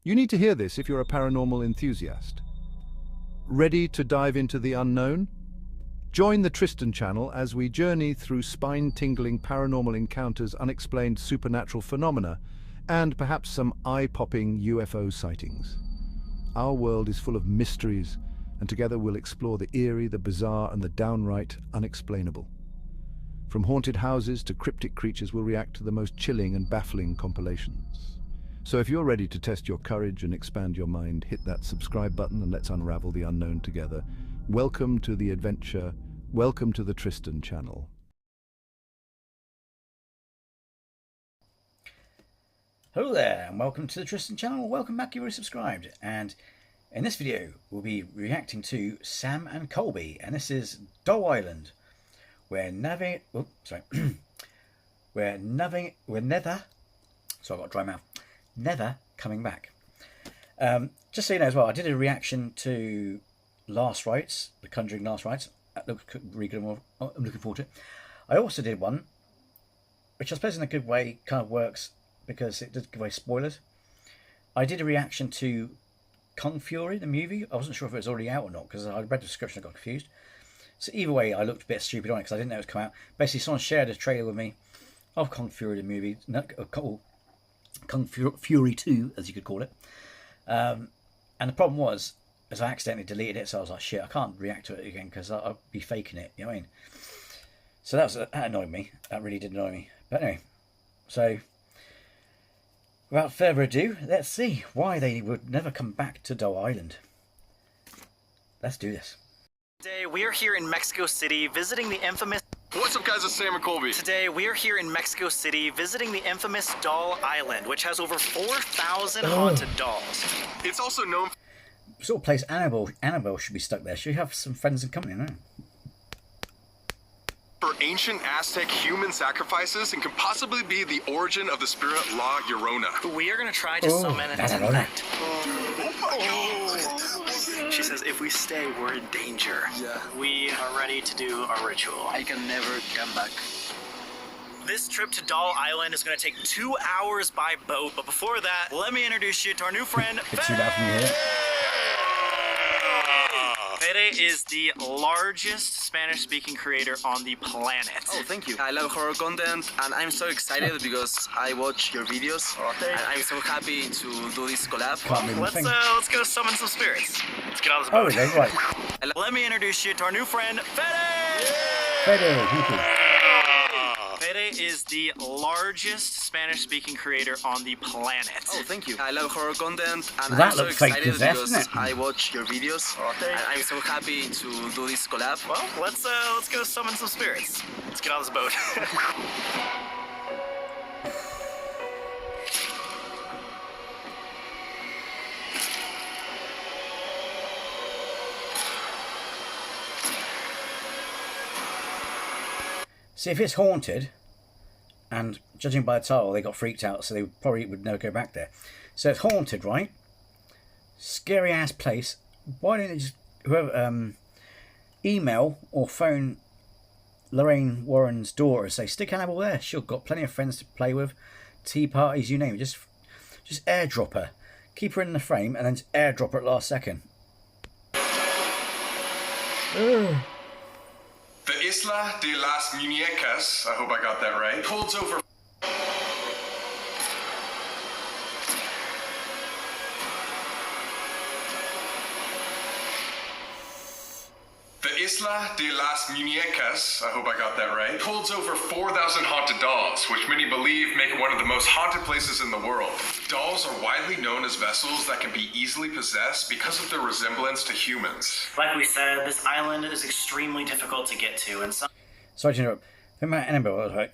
You need to hear this if you're a paranormal enthusiast. Ready to dive into the unknown? Join the Tristan channel as we journey through spine-tingling paranormal encounters, unexplained supernatural phenomena, and perhaps some eye-popping UFO sightings. Our world is full of mysteries, and together we'll explore the eerie, the bizarre, and the downright unexplainable. From haunted houses to cryptic creatures, we'll react to the most chilling and baffling compilations. So if you're ready to test your courage and expand your mind, hit that subscribe button and let's unravel the unknown together. Welcome to the adventure. Welcome to the Tristan channel. Hello there, and welcome to the Tristan channel. Welcome back if you're subscribed. And in this video, we'll be reacting to Sam and Colby, and this is Doll Island. We're never. So I've got a dry mouth. Never coming back. Just so you know as well, I did a reaction to Last Rites, The Conjuring Last Rites. That looks really good. I'm looking forward to it. I also did one, which I suppose in a good way kind of works because it did give away spoilers. I did a reaction to Kung Fury, the movie. I wasn't sure if it was already out or not because I read the description and got confused. So either way, I looked a bit stupid on it because I didn't know it was come out. Basically, someone shared a trailer with me of Kung Fury, the movie. Kung Fury 2, as you could call it. And the problem was, as I accidentally deleted it, so I was like, shit, I can't react to it again because I'll be faking it, you know what I mean? So that annoyed me. That really did annoy me. But anyway, so without further ado, let's see why they would never come back to Doll Island. Let's do this. Today we are here in Mexico City visiting the infamous... What's up guys, it's Sam and Colby. Today we are here in Mexico City visiting the infamous Doll Island, which has over 4,000 haunted dolls. It's also known Sort of place Annabelle should be stuck there. Should have some friends and company, no? for ancient Aztec human sacrifices and can possibly be the origin of the spirit La Llorona. We are going to try to summon an infect. She says if we stay, we're in danger. Yeah. We are ready to do our ritual. I can never come back. This trip to Doll Island is going to take 2 hours by boat, but before that, let me introduce you to our new friend, Fede. Fede is the largest Spanish-speaking creator on the planet. Oh, thank you. I love horror content, and I'm so excited because I watch your videos, and I'm so happy to do this collab. Let's go summon some spirits. Let's get on this boat. Okay, right. Let me introduce you to our new friend, Fede. Fede, thank you. Fede is the largest Spanish-speaking creator on the planet. Oh, thank you. I love horror content, and That I'm so looks fake excited possessed, because doesn't it? I watch your videos, and I'm so happy to do this collab. Well, let's go summon some spirits. Let's get on this boat. See, if it's haunted, and judging by the title, they got freaked out, so they probably would never go back there. So it's haunted, right? Scary ass place. Why don't they just whoever email or phone Lorraine Warren's daughter and say, stick Annabelle there. She's got plenty of friends to play with, tea parties, you name it. Just airdrop her, keep her in the frame, and then just airdrop her at last second. The Isla de las Muñecas, I hope I got that right, holds over Isla de las Muñecas, I hope I got that right, holds over 4,000 haunted dolls, which many believe make it one of the most haunted places in the world. Dolls are widely known as vessels that can be easily possessed because of their resemblance to humans. Like we said, this island is extremely difficult to get to, and some... Sorry to interrupt. Remember Annabelle, right?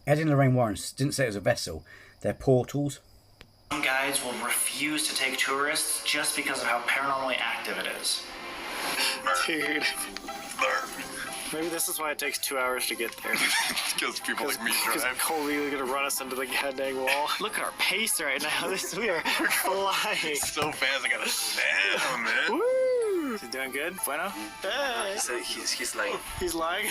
Ed and Lorraine Warren didn't say it was a vessel. They're portals. Some guides will refuse to take tourists just because of how paranormally active it is. Dude. Maybe this is why it takes 2 hours to get there. Kills people like me Because drive. Colby is gonna run us into the goddamn wall. Look at our pace right now. We are flying. So fast, I gotta slow down, man. Woo! Is he doing good? Bueno? He's lying. He's lying?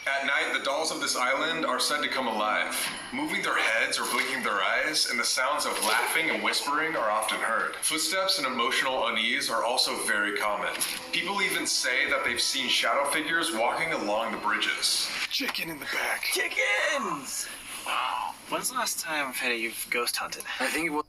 At night, the dolls of this island are said to come alive, moving their heads or blinking their quietness, and the sounds of laughing and whispering are often heard. Footsteps and emotional unease are also very common. People even say that they've seen shadow figures walking along the bridges. Chicken in the back. Chickens! Wow. When's the last time, Fede, you've ghost hunted? I think it was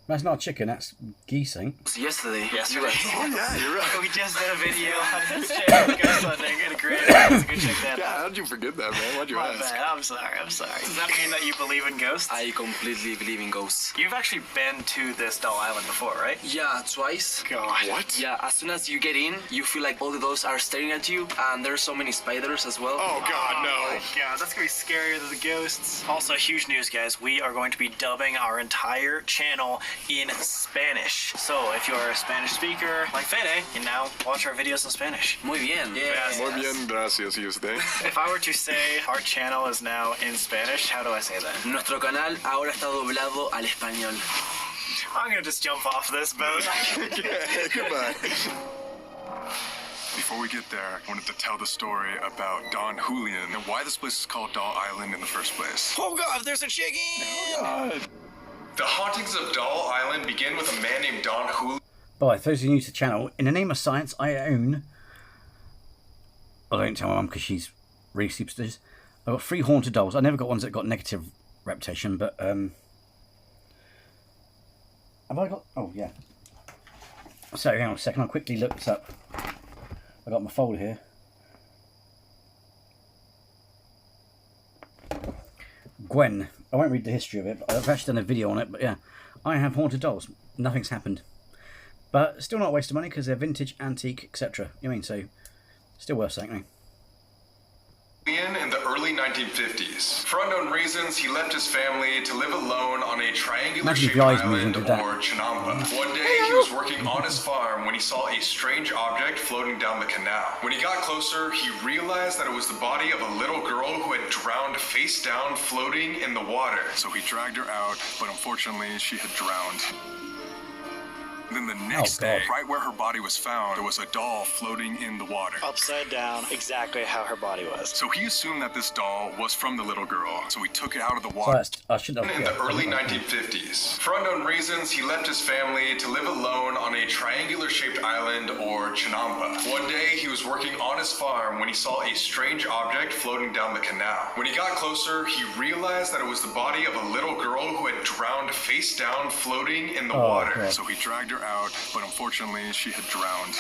That's not chicken, that's geese, ain't it? yesterday. Yesterday. Oh yeah, you're right. We just did a video on his channel, ghost hunting, and a great idea. Go check that Yeah, out. how did you forget that, man? Why'd you My ask? bad. I'm sorry. Does that mean that you believe in ghosts? I completely believe in ghosts. You've actually been to this doll island before, right? Yeah, twice. God. What? Yeah, as soon as you get in, you feel like all the dolls are staring at you, and there's so many spiders as well. Oh God, Oh no. my God, that's gonna be scarier than the ghosts. Also, huge news, guys. We are going to be dubbing our entire channel in Spanish. So, if you're a Spanish speaker like Fede, you can now watch our videos in Spanish. Muy bien. Yes. Muy bien, gracias, y usted. If I were to say our channel is now in Spanish, how do I say that? Nuestro canal ahora está doblado al español. I'm gonna just jump off this boat. Yeah, goodbye. Before we get there, I wanted to tell the story about Don Julian and why this place is called Doll Island in the first place. Oh God, there's a chicken! The hauntings of Doll Island begin with a man named Don Julian. Boy, for those who are new to the channel, in the name of science, I own... I don't tell my mum because she's really superstitious. I've got 3 haunted dolls. I never got ones that got negative reputation, but... Have I got... Oh, yeah. So, hang on a second. I'll quickly look this up. I got my folder here. Gwen. I won't read the history of it, but I've actually done a video on it, but yeah. I have haunted dolls. Nothing's happened. But still not a waste of money because they're vintage, antique, etc. You know what I mean? So, still worth something. In the early 1950s. For unknown reasons, he left his family to live alone on a triangular-shaped island, or Chinampa. One day, he was working on his farm when he saw a strange object floating down the canal. When he got closer, he realized that it was the body of a little girl who had drowned face down, floating in the water. So he dragged her out, but unfortunately, she had drowned. Then the next day, right where her body was found, there was a doll floating in the water. Upside down, exactly how her body was. So he assumed that this doll was from the little girl, so he took it out of the So water. I should have... In the early 1950s. For unknown reasons, he left his family to live alone on a triangular-shaped island, or Chinampa. One day, he was working on his farm when he saw a strange object floating down the canal. When he got closer, he realized that it was the body of a little girl who had drowned face down, floating in the water. God. So he dragged her out, but unfortunately, she had drowned.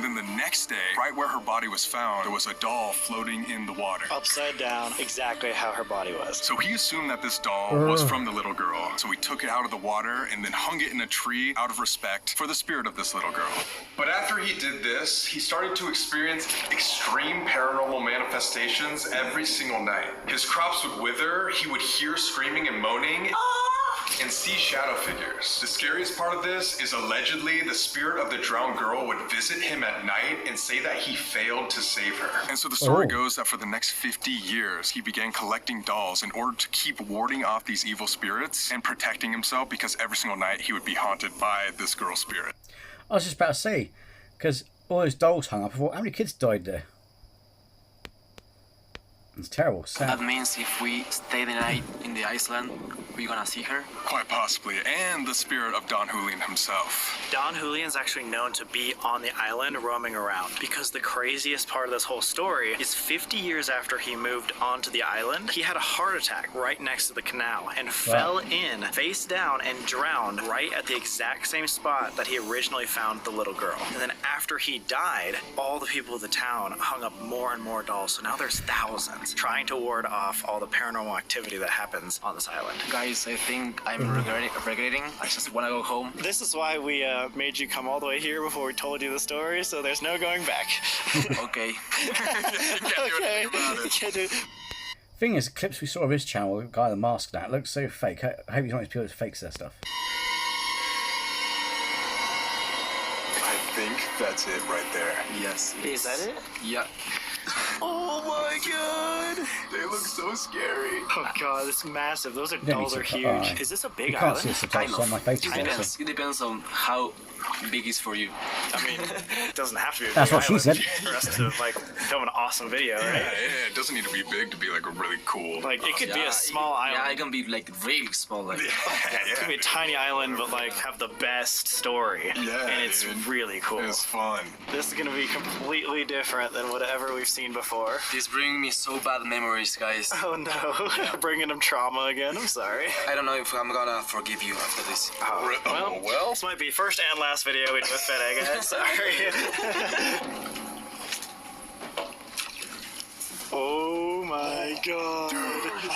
Then the next day, right where her body was found, there was a doll floating in the water. Upside down, exactly how her body was. So he assumed that this doll was from the little girl. So he took it out of the water and then hung it in a tree out of respect for the spirit of this little girl. But after he did this, he started to experience extreme paranormal manifestations every single night. His crops would wither, he would hear screaming and moaning, and see shadow figures. The scariest part of this is allegedly the spirit of the drowned girl would visit him at night and say that he failed to save her. And so the story goes that for the next 50 years, he began collecting dolls in order to keep warding off these evil spirits and protecting himself, because every single night he would be haunted by this girl's spirit. I was just about to say, because all those dolls hung up, I thought, how many kids died there? It's terrible. Sad. That means if we stay the night in the island, we're gonna see her. Quite possibly, and the spirit of Don Julian himself. Don Julian's actually known to be on the island roaming around, because the craziest part of this whole story is 50 years after he moved onto the island, he had a heart attack right next to the canal and fell in face down and drowned right at the exact same spot that he originally found the little girl. And then after he died, all the people of the town hung up more and more dolls, so now there's thousands trying to ward off all the paranormal activity that happens on this island. Guys, I think I'm regretting. I just wanna go home. This is why we made you come all the way here before we told you the story, so there's no going back. Okay. Okay. Can't do- Thing is, clips we saw of his channel, the guy with the mask, that looks so fake. I hope he's not these people that fakes their stuff. I think that's it right there. Yes. Is that it? Yeah. Oh my god! They look so scary. Oh god, it's massive. Those don't dolls need are to- huge. Is this a big You can't see island? the subtitles on my face. It depends on how big it's for you. I mean, it doesn't have to be a That's big what she island said. for us to like film an awesome video, right? Yeah, it doesn't need to be big to be like a really cool. Like it could be a small Yeah, island. it can be like really small. Like It could be a tiny island, but like have the best story. Yeah, and it's dude. really cool. It's fun. This is gonna be completely different than whatever we've seen before. this brings me so bad memories, guys. Oh no, bringing them trauma again. I'm sorry. I don't know if I'm gonna forgive you after this. Well, this might be first and last video we do with Fede, guys. Sorry. Oh my god. Look at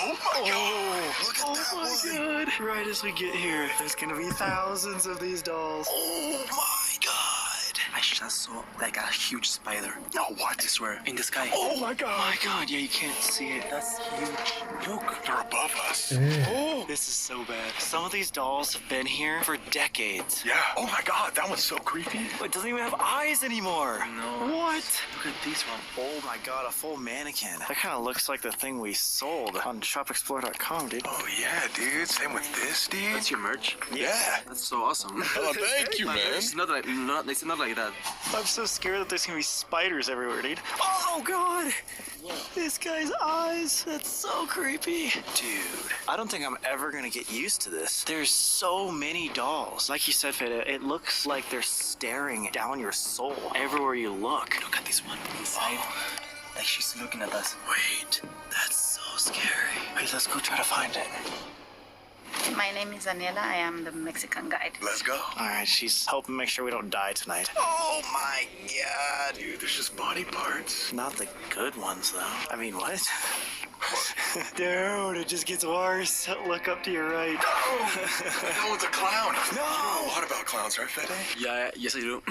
that one. God. Right as we get here, there's gonna be thousands of these dolls. Oh my god! I just saw like a huge spider. No, what? I swear, in the sky. Oh my god. Oh my god, yeah, you can't see it. That's huge. Look, they're above us. Oh, this is so bad. Some of these dolls have been here for decades. Yeah. Oh my god, that one's so creepy. It doesn't even have eyes anymore. No. What? Look at this one. Oh my god, a full mannequin. That kind of looks like the thing we sold on shopexplore.com, dude. Oh yeah, dude. Same with this, dude. That's your merch. Yeah. That's so awesome. Oh, thank you, man. It's not like that. I'm so scared that there's gonna be spiders everywhere, dude. Oh god! This guy's eyes. That's so creepy. Dude, I don't think I'm ever gonna get used to this. There's so many dolls. Like you said, Fede, it looks like they're staring down your soul everywhere you look. Look at this one inside. Like she's looking at us. Wait, that's so scary. Wait, let's go try to find it. My name is Daniela. I am the Mexican guide. Let's go. All right, she's helping make sure we don't die tonight. Oh my god, dude. There's just body parts. Not the good ones, though. I mean, what? Dude, it just gets worse. Look up to your right. That one's a clown. No. You know a lot about clowns, right, Fede? Yeah, yes I do.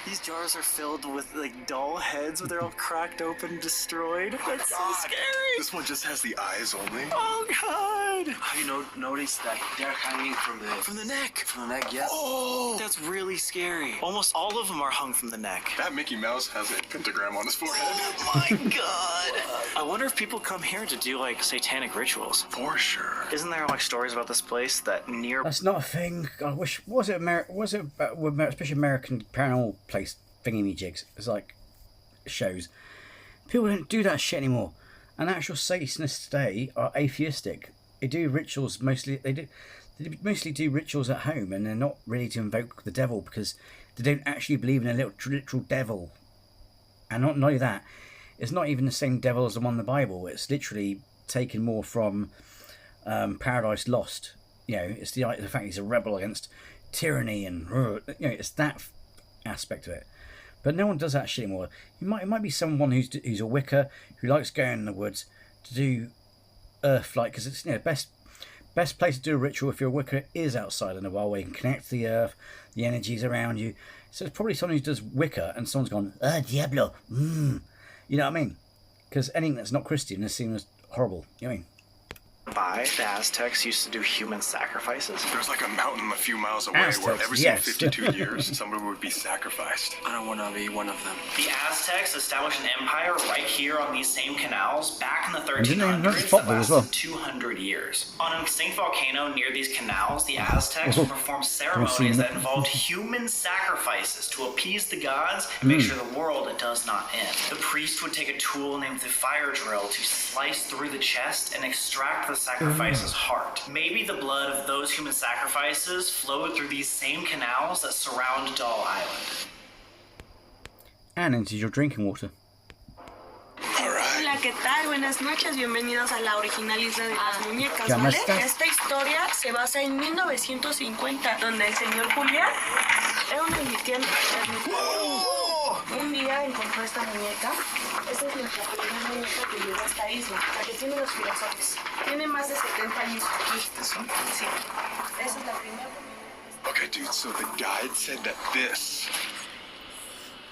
These jars are filled with like doll heads, but they're all cracked open and destroyed. That's so scary. This one just has the eyes only. Oh god! Have you noticed that they're hanging from the neck. From the neck, yeah. Oh, that's really scary. Almost all of them are hung from the neck. That Mickey Mouse has a pentagram on his forehead. Oh my god! I wonder if people come here to do like satanic rituals. For sure. Isn't there like stories about this place that near? That's not a thing. I wish. Was it especially American paranormal place thingy jigs? It's like shows. People don't do that shit anymore. And actual Satanists today are atheistic. They do rituals mostly. They mostly do rituals at home, and they're not ready to invoke the devil because they don't actually believe in a literal devil. And not only that, it's not even the same devil as the one in the Bible. It's literally taken more from Paradise Lost. You know, it's the fact he's a rebel against tyranny, and it's that aspect of it. But no one does that shit anymore. It might be someone who's a Wicca who likes going in the woods to do earth like, because it's best place to do a ritual if you're a Wicca is outside in the wild where you can connect to the earth, the energies around you. So it's probably someone who does Wicca and someone's gone, Diablo, you know what I mean? Because anything that's not Christian is seen as horrible. You know what I mean? The Aztecs used to do human sacrifices. There's like a mountain a few miles away where Aztecs, every yes. 52 years somebody would be sacrificed. I don't want to be one of them. The Aztecs established an empire right here on these same canals back in the didn't they invent 1300s football that as lasted well? 200 years. On an extinct volcano near these canals, the Aztecs would perform seen ceremonies that. that involved human sacrifices to appease the gods and make sure the world does not end. The priest would take a tool named the fire drill to slice through the chest and extract the sacrifice's heart. Maybe the blood of those human sacrifices flowed through these same canals that surround Doll Island. And into your drinking water. Hola, ¿qué tal? Buenas noches, bienvenidos a la original Isla de las Muñecas, ¿Cómo ¿vale? estás? Esta historia se basa en 1950, donde el señor Julián era un transmitiente. Un día encontró esta muñeca. Esta es nuestra primera muñeca que llegó a esta isla, la que tiene los girasoles. Tiene más de 70 años aquí. Sí. Esa es la primera. Okay, dude, so the guide said that this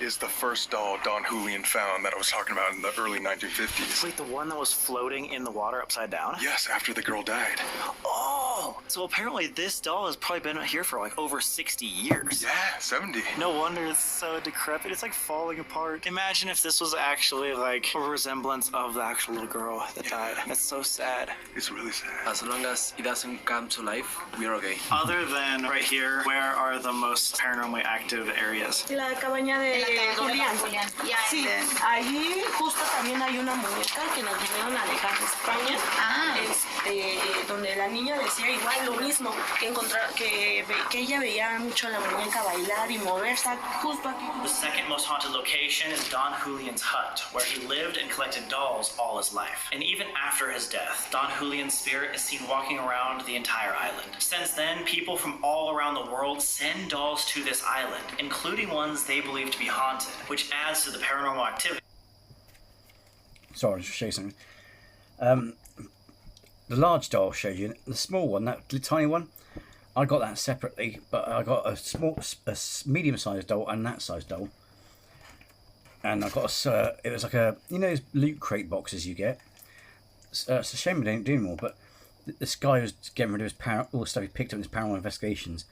is the first doll Don Julian found that I was talking about in the early 1950s. Wait, the one that was floating in the water upside down? Yes, after the girl died. Oh, so apparently this doll has probably been here for like over 60 years. Yeah, 70. No wonder it's so decrepit. It's like falling apart. Imagine if this was actually like a resemblance of the actual little girl that died. That's so sad. It's really sad. As long as it doesn't come to life, we're okay. Other than right here, where are the most paranormally active areas? La cabaña de Julián. Sí, allí justo también hay una muñeca que nos vinieron a dejar de España. Donde la niña decía igual lo mismo, que ella veía mucho a la muñeca bailar y moverse justo aquí. The second most haunted location is Don Julian's hut, where he lived and collected dolls all his life. And even after his death, Don Julian's spirit is seen walking around the entire island. Since then, people from all around the world send dolls to this island, including ones they believe to be haunted, which adds to the paranormal activity. Sorry, I'll just show you something. The large doll I showed you, the small one, that tiny one, I got that separately, but I got a medium-sized doll and that size doll. And I got it was like a, you know those loot crate boxes you get? It's a shame we don't do anymore, but this guy was getting rid of his all the stuff he picked up in his paranormal investigations.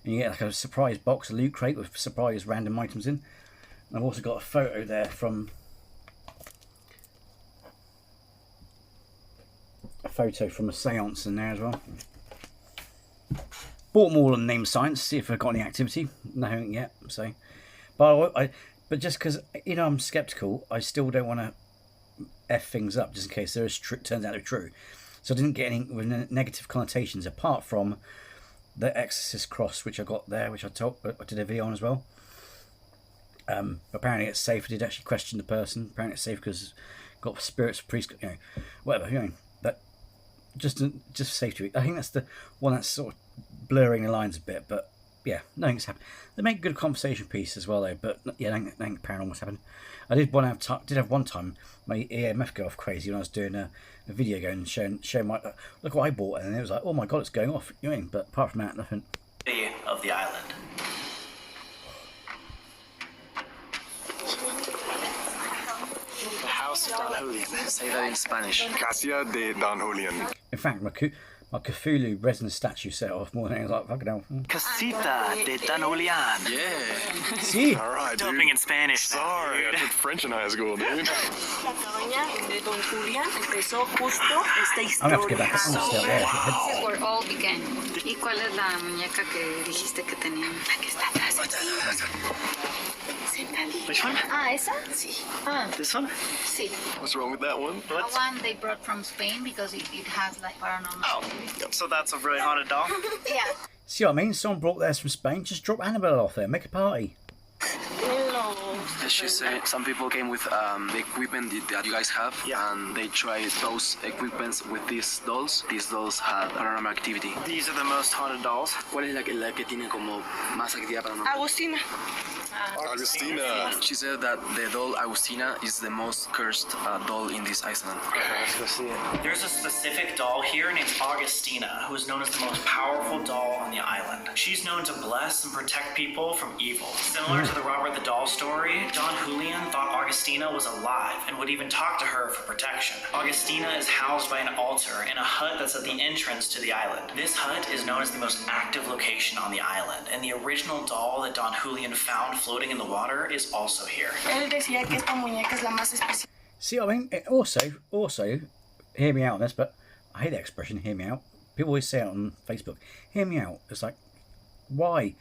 And you get like a surprise box, a loot crate with surprise random items in. And I've also got a photo there from... a seance in there as well. Bought them all on Name Science, see if I've got any activity. Nothing yet, so. But just because, you know, I'm skeptical, I still don't want to F things up just in case there is turns out they're true. So I didn't get any with negative connotations apart from the Exorcist cross, which I got there, which I did a video on as well. Apparently it's safe. I did actually question the person. Apparently it's safe because got spirits, priests, you know, whatever, you know. But just safety. I think that's the one that's sort of blurring the lines a bit. But yeah, nothing's happened. They make good conversation piece as well, though. But yeah, nothing paranormal's happened. I did have one time my EMF go off crazy when I was doing a video going and showing my look what I bought, and it was like, oh my god, it's going off. You know what I mean? But apart from that, nothing. Of the island. The house of Don Julian. Say that in Spanish. Casa de Don Julian. In fact, my Cthulhu resin statue set off more than I was like, fucking hell. Casita de Don Julian. Yeah. See? All right, dude. Dumping in Spanish. Sorry, I took French in high school, dude. La cabaña de Don Julián empezó justo esta I'm going to have to get back historia. up and stay up there. Where all began. ¿Y cuál es la muñeca que dijiste que tenían? La que está atrás. Which one? Ah, ¿esa? Sí. Ah, This one? sí. What's wrong with that one? The one they brought from Spain because it has like paranormal. Oh, so that's a really haunted doll? Yeah. See what I mean? Someone brought theirs from Spain. Just drop Annabelle off there. Make a party. As she said, some people came with the equipment that you guys have, and they tried those equipments with these dolls. These dolls had paranormal activity. These are the most haunted dolls. ¿Cuál es la que tiene como más actividad paranormal? Agustina. Augustina. She said that the doll Agustina is the most cursed doll in this island. Let's go see it. There's a specific doll here named Augustina, who is known as the most powerful doll on the island. She's known to bless and protect people from evil. Similar to the Robert the Doll story, Don Julian thought Augustina was alive and would even talk to her for protection. Augustina is housed by an altar in a hut that's at the entrance to the island. This hut is known as the most active location on the island, and the original doll that Don Julian found floating in the water is also here. Él decía que esta muñeca es la más especial. See what I mean? It also, hear me out on this, but I hate that expression, hear me out. People always say it on Facebook. Hear me out. It's like, why?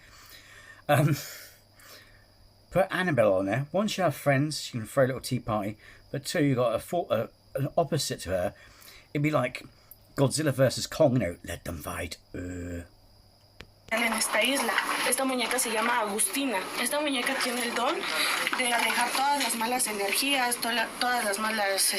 Put Annabelle on there. Once you have friends, you can throw a little tea party. But two, you got an opposite to her. It'd be like Godzilla versus Kong, you know, let them fight. En esta isla. Esta muñeca se llama Agustina. Esta muñeca tiene el don de alejar todas las malas energías, todas las malas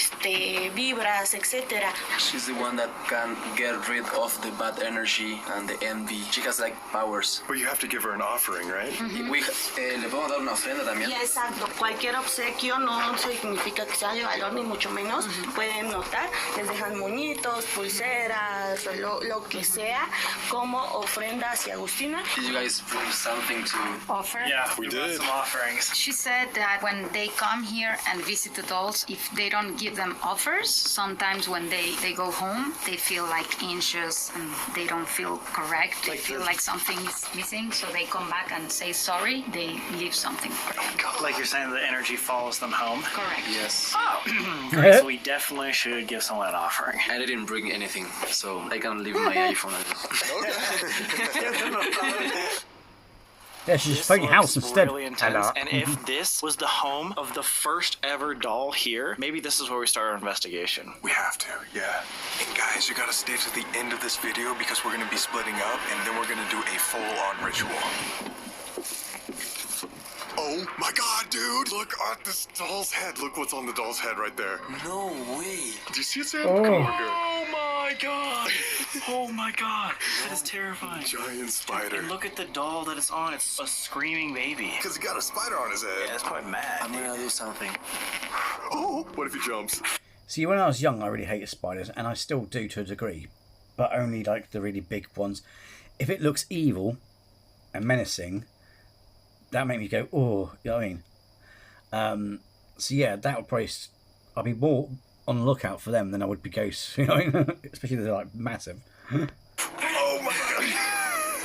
vibras, etc. She's the one that can get rid of the bad energy and the envy. She has like powers. But you have to give her an offering, right? Le podemos dar una ofrenda también. Y exacto, cualquier obsequio no significa que sea de valor, ni mucho menos. Pueden notar, les dejan moñitos, pulseras, lo que sea, como ofrenda hacia Agustina. Did you guys bring something to Offer. Yeah, We brought did. some offerings. She said that when they come here and visit the dolls, if they don't give them offers, sometimes when they go home, they feel like anxious and they don't feel correct. They feel like something is missing, so they come back and say sorry. They leave something for them. Like you're saying, the energy follows them home. Correct. Yes. Great, so we definitely should give someone an offering. I didn't bring anything, so I can leave my iPhone. Yeah, she's This phone your house looks instead. really intense. And if this was the home of the first ever doll here, maybe this is where we start our investigation. We have to, yeah. And guys, you gotta stay to the end of this video because we're gonna be splitting up and then we're gonna do a full-on ritual. Oh my god, dude! Look at this doll's head. Look what's on the doll's head right there. No way. Do you see it, Sam? Oh. Come on, girl. Oh my god! Oh my god! That is terrifying. Giant spider. And look at the doll that it's on. It's a screaming baby. Because he got a spider on his head. Yeah, it's probably mad. I'm gonna do something. Oh, what if he jumps? See, when I was young, I really hated spiders, and I still do to a degree, but only like the really big ones. If it looks evil and menacing, that make me go, oh, you know what I mean? So yeah, that would probably, I'd be more on the lookout for them than I would be ghosts, you know what I mean? Especially if they're like massive. Oh my god.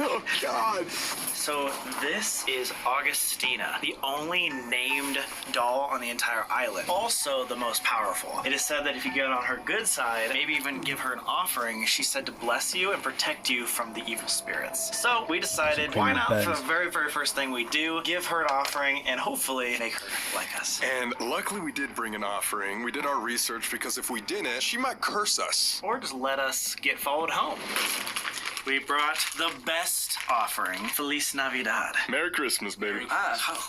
Oh god. So this is Augustina, the only named doll on the entire island. Also the most powerful. It is said that if you get on her good side, maybe even give her an offering, she's said to bless you and protect you from the evil spirits. So we decided, why not, for the very, very first thing we do, give her an offering and hopefully make her like us. And luckily we did bring an offering. We did our research because if we didn't, she might curse us. Or just let us get followed home. We brought the best offering, Feliz Navidad. Merry Christmas, baby.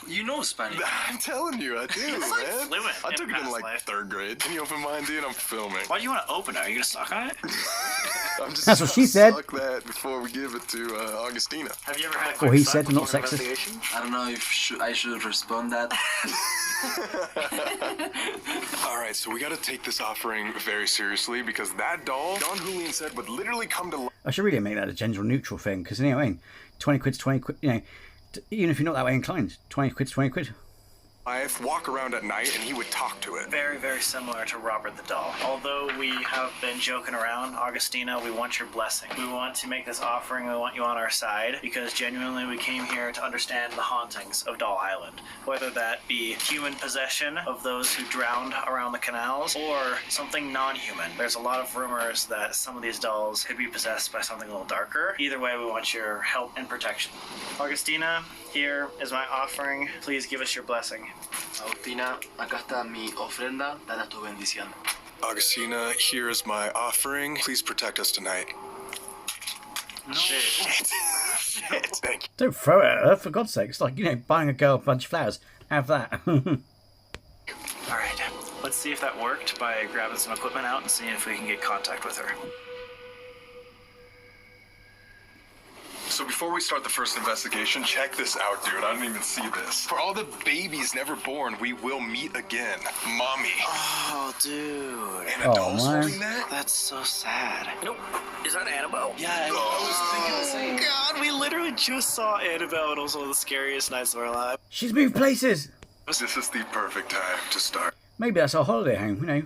You know Spanish. I'm telling you, I do, man. fluent I in took it in past like life. 3rd grade. Can you open mine, dude? I'm filming. Why do you want to open it? Are you going to suck on it? I'm just That's what she gonna said. Suck that before we give it to Augustina. Have you ever had a Or quick he suck said, not before an sexist. investigation? I don't know if I should respond that. All right, so we got to take this offering very seriously because that doll, Don Julian said, would literally come to life. I should really make that a gender neutral thing, because, you know what I mean? 20 quid's 20 quid, you know, even if you're not that way inclined, 20 quid's 20 quid. Walk around at night, and he would talk to it. Very, very similar to Robert the Doll. Although we have been joking around, Augustina, we want your blessing. We want to make this offering. We want you on our side because genuinely we came here to understand the hauntings of Doll Island. Whether that be human possession of those who drowned around the canals or something non-human. There's a lot of rumors that some of these dolls could be possessed by something a little darker. Either way, we want your help and protection. Augustina, here is my offering. Please give us your blessing. Agustina, acá está mi ofrenda, dale tu bendición. Augustina, here is my offering. Please protect us tonight. No. Shit. Thank you. Don't throw it at her, for God's sake. It's like, you know, buying a girl a bunch of flowers. Have that. All right, let's see if that worked by grabbing some equipment out and seeing if we can get contact with her. So before we start the first investigation, check this out, dude. I didn't even see this. For all the babies never born, we will meet again. Mommy. Oh, dude. And a doll's man. holding that? That's so sad. Nope. Is that Annabelle? Yeah, I was thinking the same. God, we literally just saw Annabelle. It was one of the scariest nights of our lives. She's moved places. This is the perfect time to start. Maybe that's our holiday home, you know.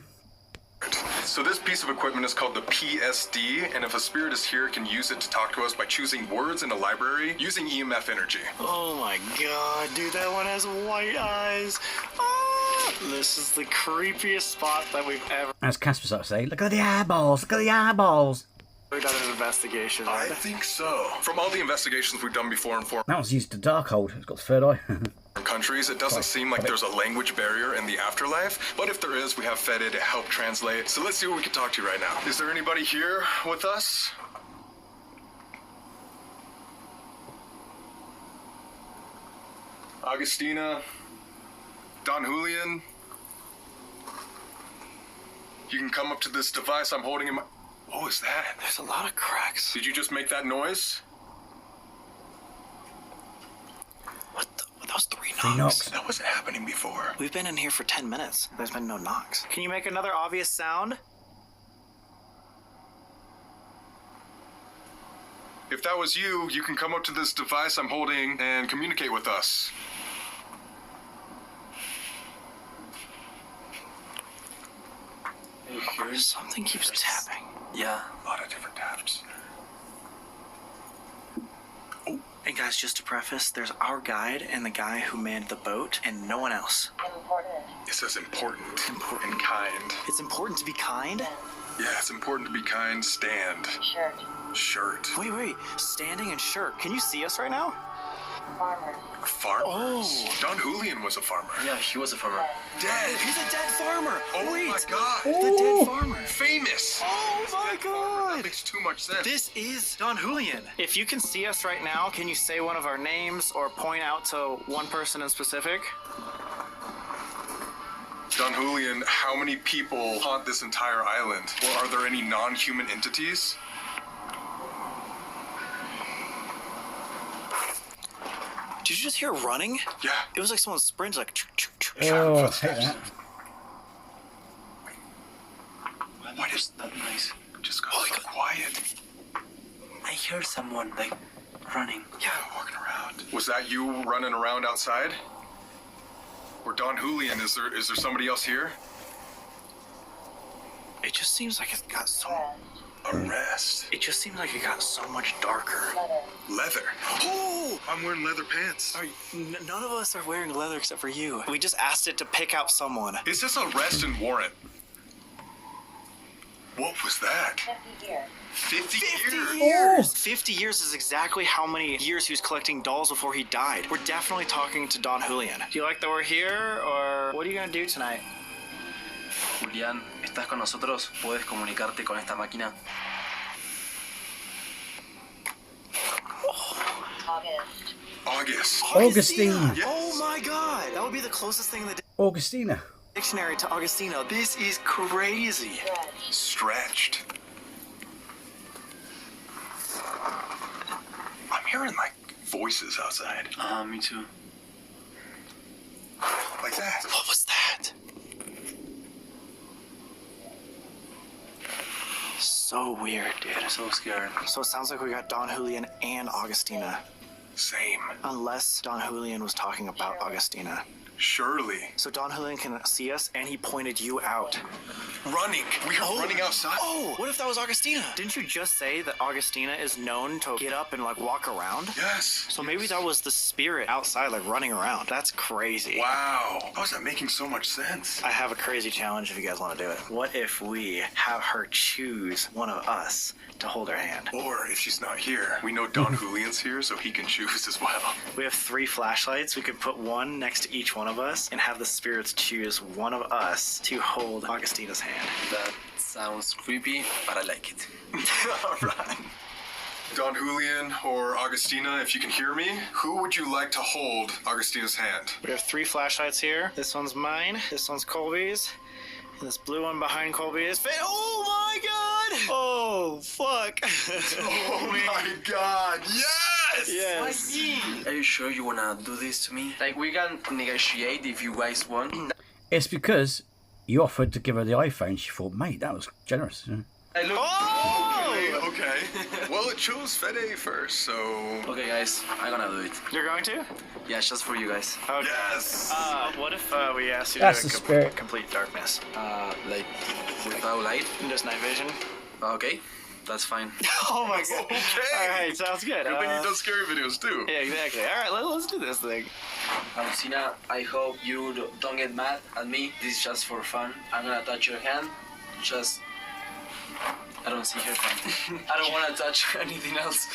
So this piece of equipment is called the PSD, and if a spirit is here, it can use it to talk to us by choosing words in a library using EMF energy. Oh my god, dude, that one has white eyes. Ah, this is the creepiest spot that we've ever As Casper starts to say, look at the eyeballs, look at the eyeballs. done an investigation. I think so. From all the investigations we've done before in foreign That one's used to Darkhold. It's got the third eye. countries, it doesn't seem like there's a language barrier in the afterlife, but if there is, we have Fede to help translate. So let's see what we can talk to right now. Is there anybody here with us? Augustina? Don Julian? You can come up to this device I'm holding in my... What was that? There's a lot of cracks. Did you just make that noise? What the? That was three Three knocks. knocks. That wasn't happening before. We've been in here for 10 minutes. There's been no knocks. Can you make another obvious sound? If that was you, you can come up to this device I'm holding and communicate with us. Something keeps tapping. Yeah. A lot of different taps. And guys, just to preface, there's our guide and the guy who manned the boat and no one else. It says important. And kind. It's important to be kind? Yeah, it's important to be kind. Stand. Shirt. Wait. Standing and shirt. Can you see us right now? Farmers. Oh. Don Julian was a farmer. Yeah, he was a farmer. Dead. He's a dead farmer. Oh Wait. my god. The dead farmer. Famous. Oh my god. That makes too much sense. This is Don Julian. If you can see us right now, can you say one of our names or point out to one person in specific? Don Julian, how many people haunt this entire island? Or are there any non-human entities? Did you just hear running? Yeah. It was like someone sprinted like choo, choo, choo. Oh, I hate that. What is that noise? Just got so quiet. I hear someone like running. Yeah, walking around. Was that you running around outside? Or Don Julian, is there somebody else here? It just seems like it got so... Arrest. It just seems like it got so much darker. Leather. Oh! I'm wearing leather pants. None of us are wearing leather except for you. We just asked it to pick out someone. Is this arrest and warrant? What was that? 50 years. years! 50 years is exactly how many years he was collecting dolls before he died. We're definitely talking to Don Julian. Do you like that we're here, or what are you gonna do tonight? Julián, ¿estás con nosotros? ¿Puedes comunicarte con esta máquina? August. Augustina. Yes. Oh my god! That would be the closest thing in the Augustina. dictionary to Augustina. This is crazy. Stretched. I'm hearing like voices outside. Me too. Like that. What was that? So weird, dude. So scared. So it sounds like we got Don Julian and Augustina. Same. Unless Don Julian was talking about Augustina. Surely. So Don Julian can see us, and he pointed you out. Running. We are running outside. Oh, what if that was Augustina? Didn't you just say that Augustina is known to get up and like walk around? Yes. So maybe that was the spirit outside, like running around. That's crazy. Wow. How is that making so much sense? I have a crazy challenge if you guys want to do it. What if we have her choose one of us to hold her hand? Or if she's not here, we know Don Julian's here, so he can choose as well. We have 3 flashlights. We could put one next to each one of us and have the spirits choose one of us to hold Augustina's hand. That sounds creepy, but I like it. All right. Don Julian or Augustina, if you can hear me, who would you like to hold Augustina's hand? We have 3 flashlights here. This one's mine. This one's Colby's. And this blue one behind Colby is... Oh my god! Oh, fuck. Oh my god, yes! Yes. Are you sure you wanna do this to me? Like, we can negotiate if you guys want. It's because you offered to give her the iPhone. She thought, mate, that was generous. Hey, look. Oh! Okay. Well, it chose Fede first, so... Okay, guys, I'm gonna do it. You're going to? Yeah, just for you guys. Okay. Yes! What if we asked you That's to the do spirit. complete darkness? Like, without light? And just night vision? Okay, that's fine. Oh my god. Okay. Alright, sounds good. Good thing he does scary videos, too. Yeah, exactly. Alright, let's do this thing. Augustina, I hope you don't get mad at me. This is just for fun. I'm gonna touch your hand. Just... I don't see her hand. I don't want to touch anything else.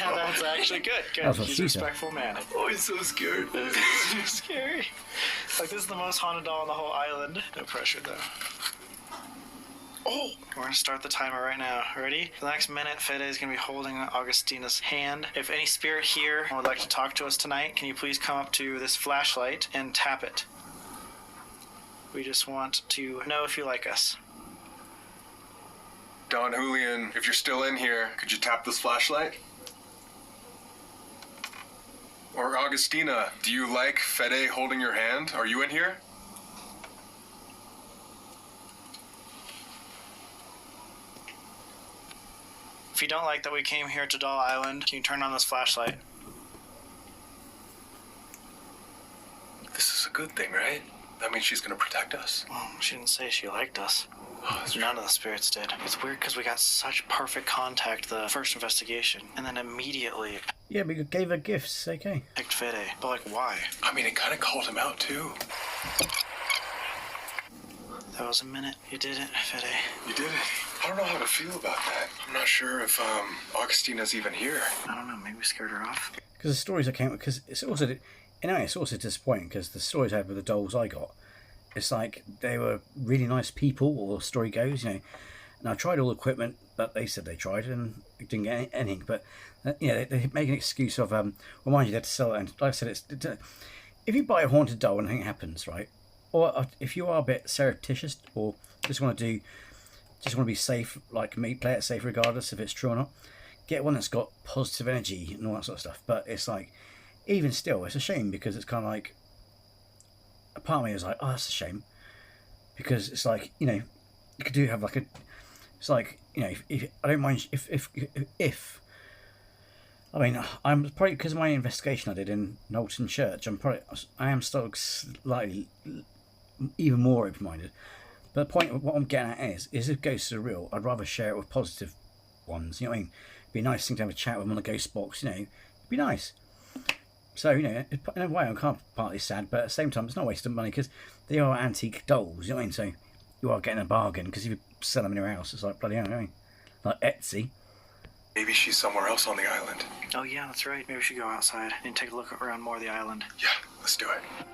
That's actually good. Good. That's what He's she a said. respectful man. Oh, it's so scared. It's scary. Like, this is the most haunted doll on the whole island. No pressure, though. Oh! We're gonna start the timer right now. Ready? For the next minute, Fede is gonna be holding Augustina's hand. If any spirit here would like to talk to us tonight, can you please come up to this flashlight and tap it? We just want to know if you like us. Don Julian, if you're still in here, could you tap this flashlight? Or Augustina, do you like Fede holding your hand? Are you in here? If you don't like that we came here to Doll Island, can you turn on this flashlight? This is a good thing, right? That means she's gonna protect us. Well, she didn't say she liked us. Oh, that's None of the spirits did. It's weird because we got such perfect contact the first investigation, and then immediately Yeah, we gave her gifts, okay. picked Fede. But like, why? I mean, it kind of called him out, too. That was a minute. You did it, Fede. You did it. I don't know how to feel about that. I'm not sure if Augustina's even here. I don't know. Maybe we scared her off. Because the stories I came with, because it's also, in a way, it's also disappointing because the stories I had with the dolls I got, it's like they were really nice people, or the story goes, you know. And I tried all the equipment that they said they tried and it didn't get anything. But, you know, they make an excuse of, well, mind you, they had to sell it. And like I said, if you buy a haunted doll and anything happens, right? Or if you are a bit surreptitious or just want to be safe, like me, play it safe regardless if it's true or not, get one that's got positive energy and all that sort of stuff. But it's like, even still, it's a shame because it's kind of like, a part of me is like, oh, that's a shame. Because it's like, you know, you could have like it's like, you know, if I don't mind, if I mean, I'm probably, because of my investigation I did in Knowlton Church, I am still slightly, even more open-minded. But the point of what I'm getting at is if ghosts are real, I'd rather share it with positive ones. You know what I mean? It'd be a nice thing to have a chat with them on the ghost box. You know, it'd be nice. So, you know, in a way, I'm kind of partly sad, but at the same time, it's not a waste of money because they are antique dolls. You know what I mean? So you are getting a bargain because if you sell them in your house, it's like bloody hell. You know what I mean? Like Etsy. Maybe she's somewhere else on the island. Oh yeah, that's right. Maybe we should go outside and take a look around more of the island. Yeah, let's do it.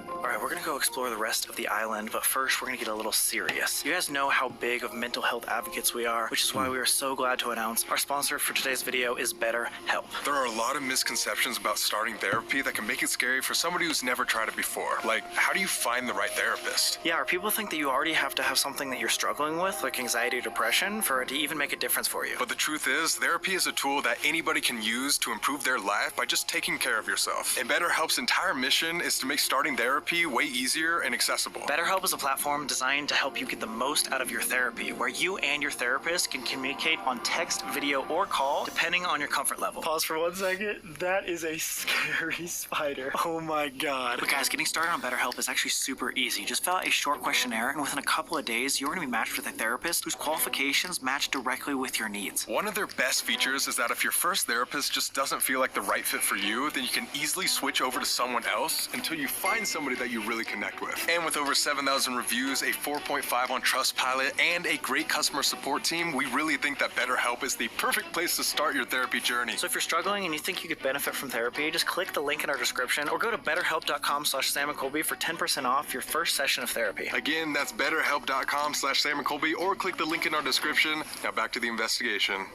Alright, we're gonna go explore the rest of the island, but first we're gonna get a little serious. You guys know how big of mental health advocates we are, which is why we are so glad to announce our sponsor for today's video is BetterHelp. There are a lot of misconceptions about starting therapy that can make it scary for somebody who's never tried it before. Like, how do you find the right therapist? Yeah, or people think that you already have to have something that you're struggling with, like anxiety or depression, for it to even make a difference for you. But the truth is, therapy is a tool that anybody can use to improve their life by just taking care of yourself. And BetterHelp's entire mission is to make starting therapy way easier and accessible. BetterHelp is a platform designed to help you get the most out of your therapy, where you and your therapist can communicate on text, video, or call, depending on your comfort level. Pause for 1 second. That is a scary spider. Oh my god. But guys, getting started on BetterHelp is actually super easy. Just fill out a short questionnaire, and within a couple of days, you're going to be matched with a therapist whose qualifications match directly with your needs. One of their best features is that if your first therapist just doesn't feel like the right fit for you, then you can easily switch over to someone else until you find somebody that you really connect with. And with over 7,000 reviews, a 4.5 on Trustpilot, and a great customer support team, we really think that BetterHelp is the perfect place to start your therapy journey. So if you're struggling and you think you could benefit from therapy, just click the link in our description or go to betterhelp.com/Sam and Colby for 10% off your first session of therapy. Again, that's betterhelp.com/Sam and Colby, or click the link in our description. Now back to the investigation.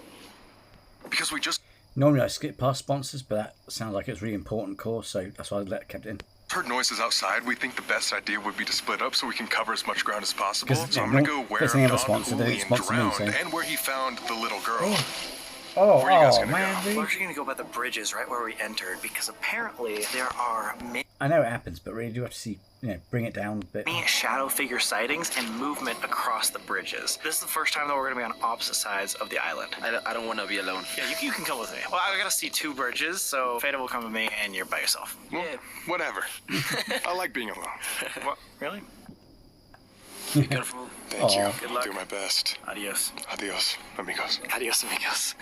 Because we just Normally I skip past sponsors, but that sounds like it's a really important course, so that's why I kept it in. heard noises outside. We think the best idea would be to split up so we can cover as much ground as possible. 'Cause, So yeah, I'm going to go where first thing I ever Don sponsored, they Julian sponsored me, drowned so- and where he found the little girl. Oh, Where are you guys gonna man, go? dude. We're actually going to go by the bridges right where we entered because apparently there are I know it happens, but really do have to see, bring it down a bit. many shadow figure sightings and movement across the bridges. This is the first time that we're going to be on opposite sides of the island. I don't want to be alone. Yeah, you can come with me. Well, I got to see two bridges, so Fada will come with me and you're by yourself. Well, whatever. I like being alone. What? Really? Be careful. Thank you. Good luck. I'll do my best. Adios. Adios, amigos. Adios, amigos.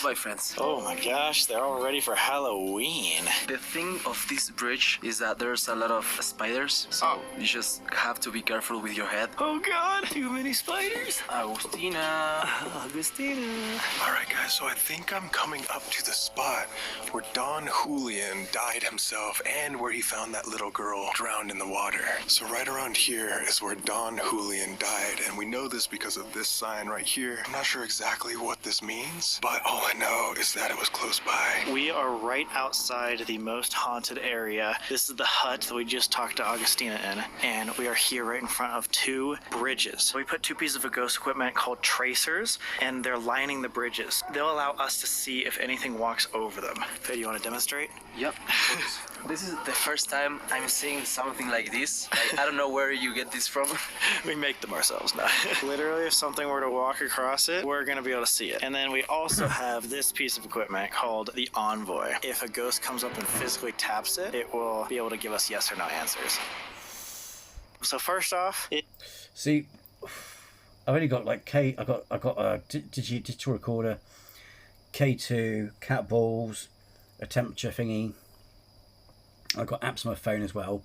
Bye, friends. Oh my gosh, they're all ready for Halloween. The thing of this bridge is that there's a lot of spiders, so you just have to be careful with your head. Oh god, too many spiders. Agustina. Agustina. All right, guys, so I think I'm coming up to the spot where Don Julian died himself and where he found that little girl drowned in the water. So right around here is where Don Julian died, and we know this because of this sign right here. I'm not sure exactly what this means, but all I know is that it was close by. We are right outside the most haunted area. This is the hut that we just talked to Augustina in, and we are here right in front of two bridges. We put two pieces of ghost equipment called tracers, and they're lining the bridges. They'll allow us to see if anything walks over them. Hey, do you want to demonstrate? Yep. This is the first time I'm seeing something like this. Like, I don't know where you get this from. We make them ourselves now. Literally, if something were to walk across it, we're gonna be able to see it. And then we also have this piece of equipment called the Envoy. If a ghost comes up and physically taps it, it will be able to give us yes or no answers. So first off, See, I've only got like I got a digital recorder, K2, cat balls, a temperature thingy. I've got apps on my phone as well,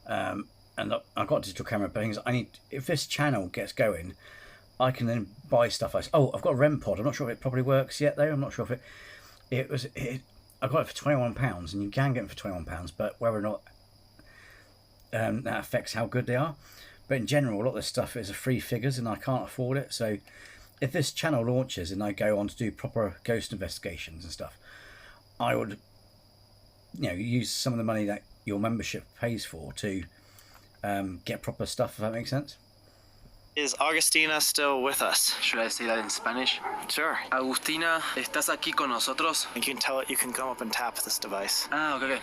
and I've got a digital camera. But if this channel gets going, I can then buy stuff. I've got a REM pod. I'm not sure if it probably works yet though. I'm not sure if I got it for £21, and you can get them for £21, but whether or not that affects how good they are. But in general, a lot of this stuff is free figures, and I can't afford it. So if this channel launches and I go on to do proper ghost investigations and stuff, I would, use some of the money that your membership pays for to get proper stuff, if that makes sense. Is Agustina still with us? Should I say that in Spanish? Sure. Agustina, ¿estás aquí con nosotros? You can tell it. You can come up and tap this device. Ah, okay.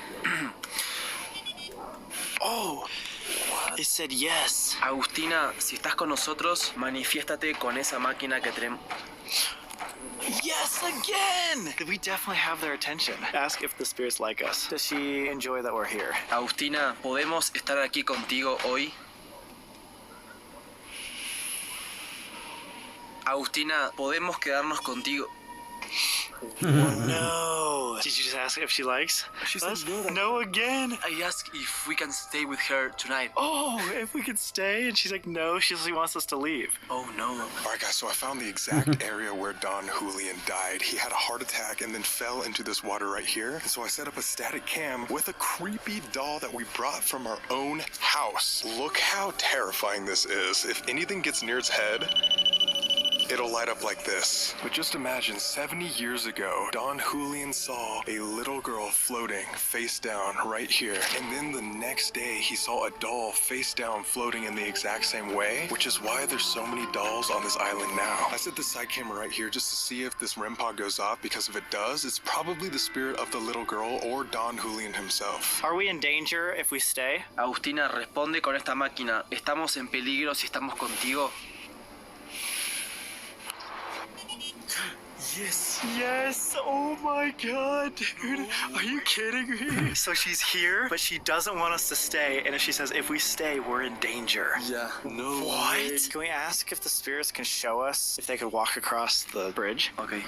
Oh, it said yes. Agustina, si estás con nosotros, manifiéstate con esa máquina que tenemos. Yes, again! We definitely have their attention. Ask if the spirits like us. Does she enjoy that we're here? Agustina, ¿podemos estar aquí contigo hoy? Agustina, ¿podemos quedarnos contigo? No. Did you just ask if she likes? She said no. No again. I asked if we can stay with her tonight. Oh, if we could stay, and she's like, no. She wants us to leave. Oh no. All right, guys, so I found the exact area where Don Julian died. He had a heart attack and then fell into this water right here. And so I set up a static cam with a creepy doll that we brought from our own house. Look how terrifying this is. If anything gets near its head, it'll light up like this. But just imagine 70 years ago, Don Julian saw a little girl floating face down right here. And then the next day, he saw a doll face down floating in the exact same way, which is why there's so many dolls on this island now. I set the side camera right here just to see if this REM pod goes off, because if it does, it's probably the spirit of the little girl or Don Julian himself. Are we in danger if we stay? Agustina, responde con esta máquina. ¿Estamos en peligro si estamos contigo? Yes. Yes. Oh my god, dude. Are you kidding me? So she's here, but she doesn't want us to stay. And if she says if we stay, we're in danger. Yeah. No. What? Way. Can we ask if the spirits can show us if they could walk across the bridge? Okay.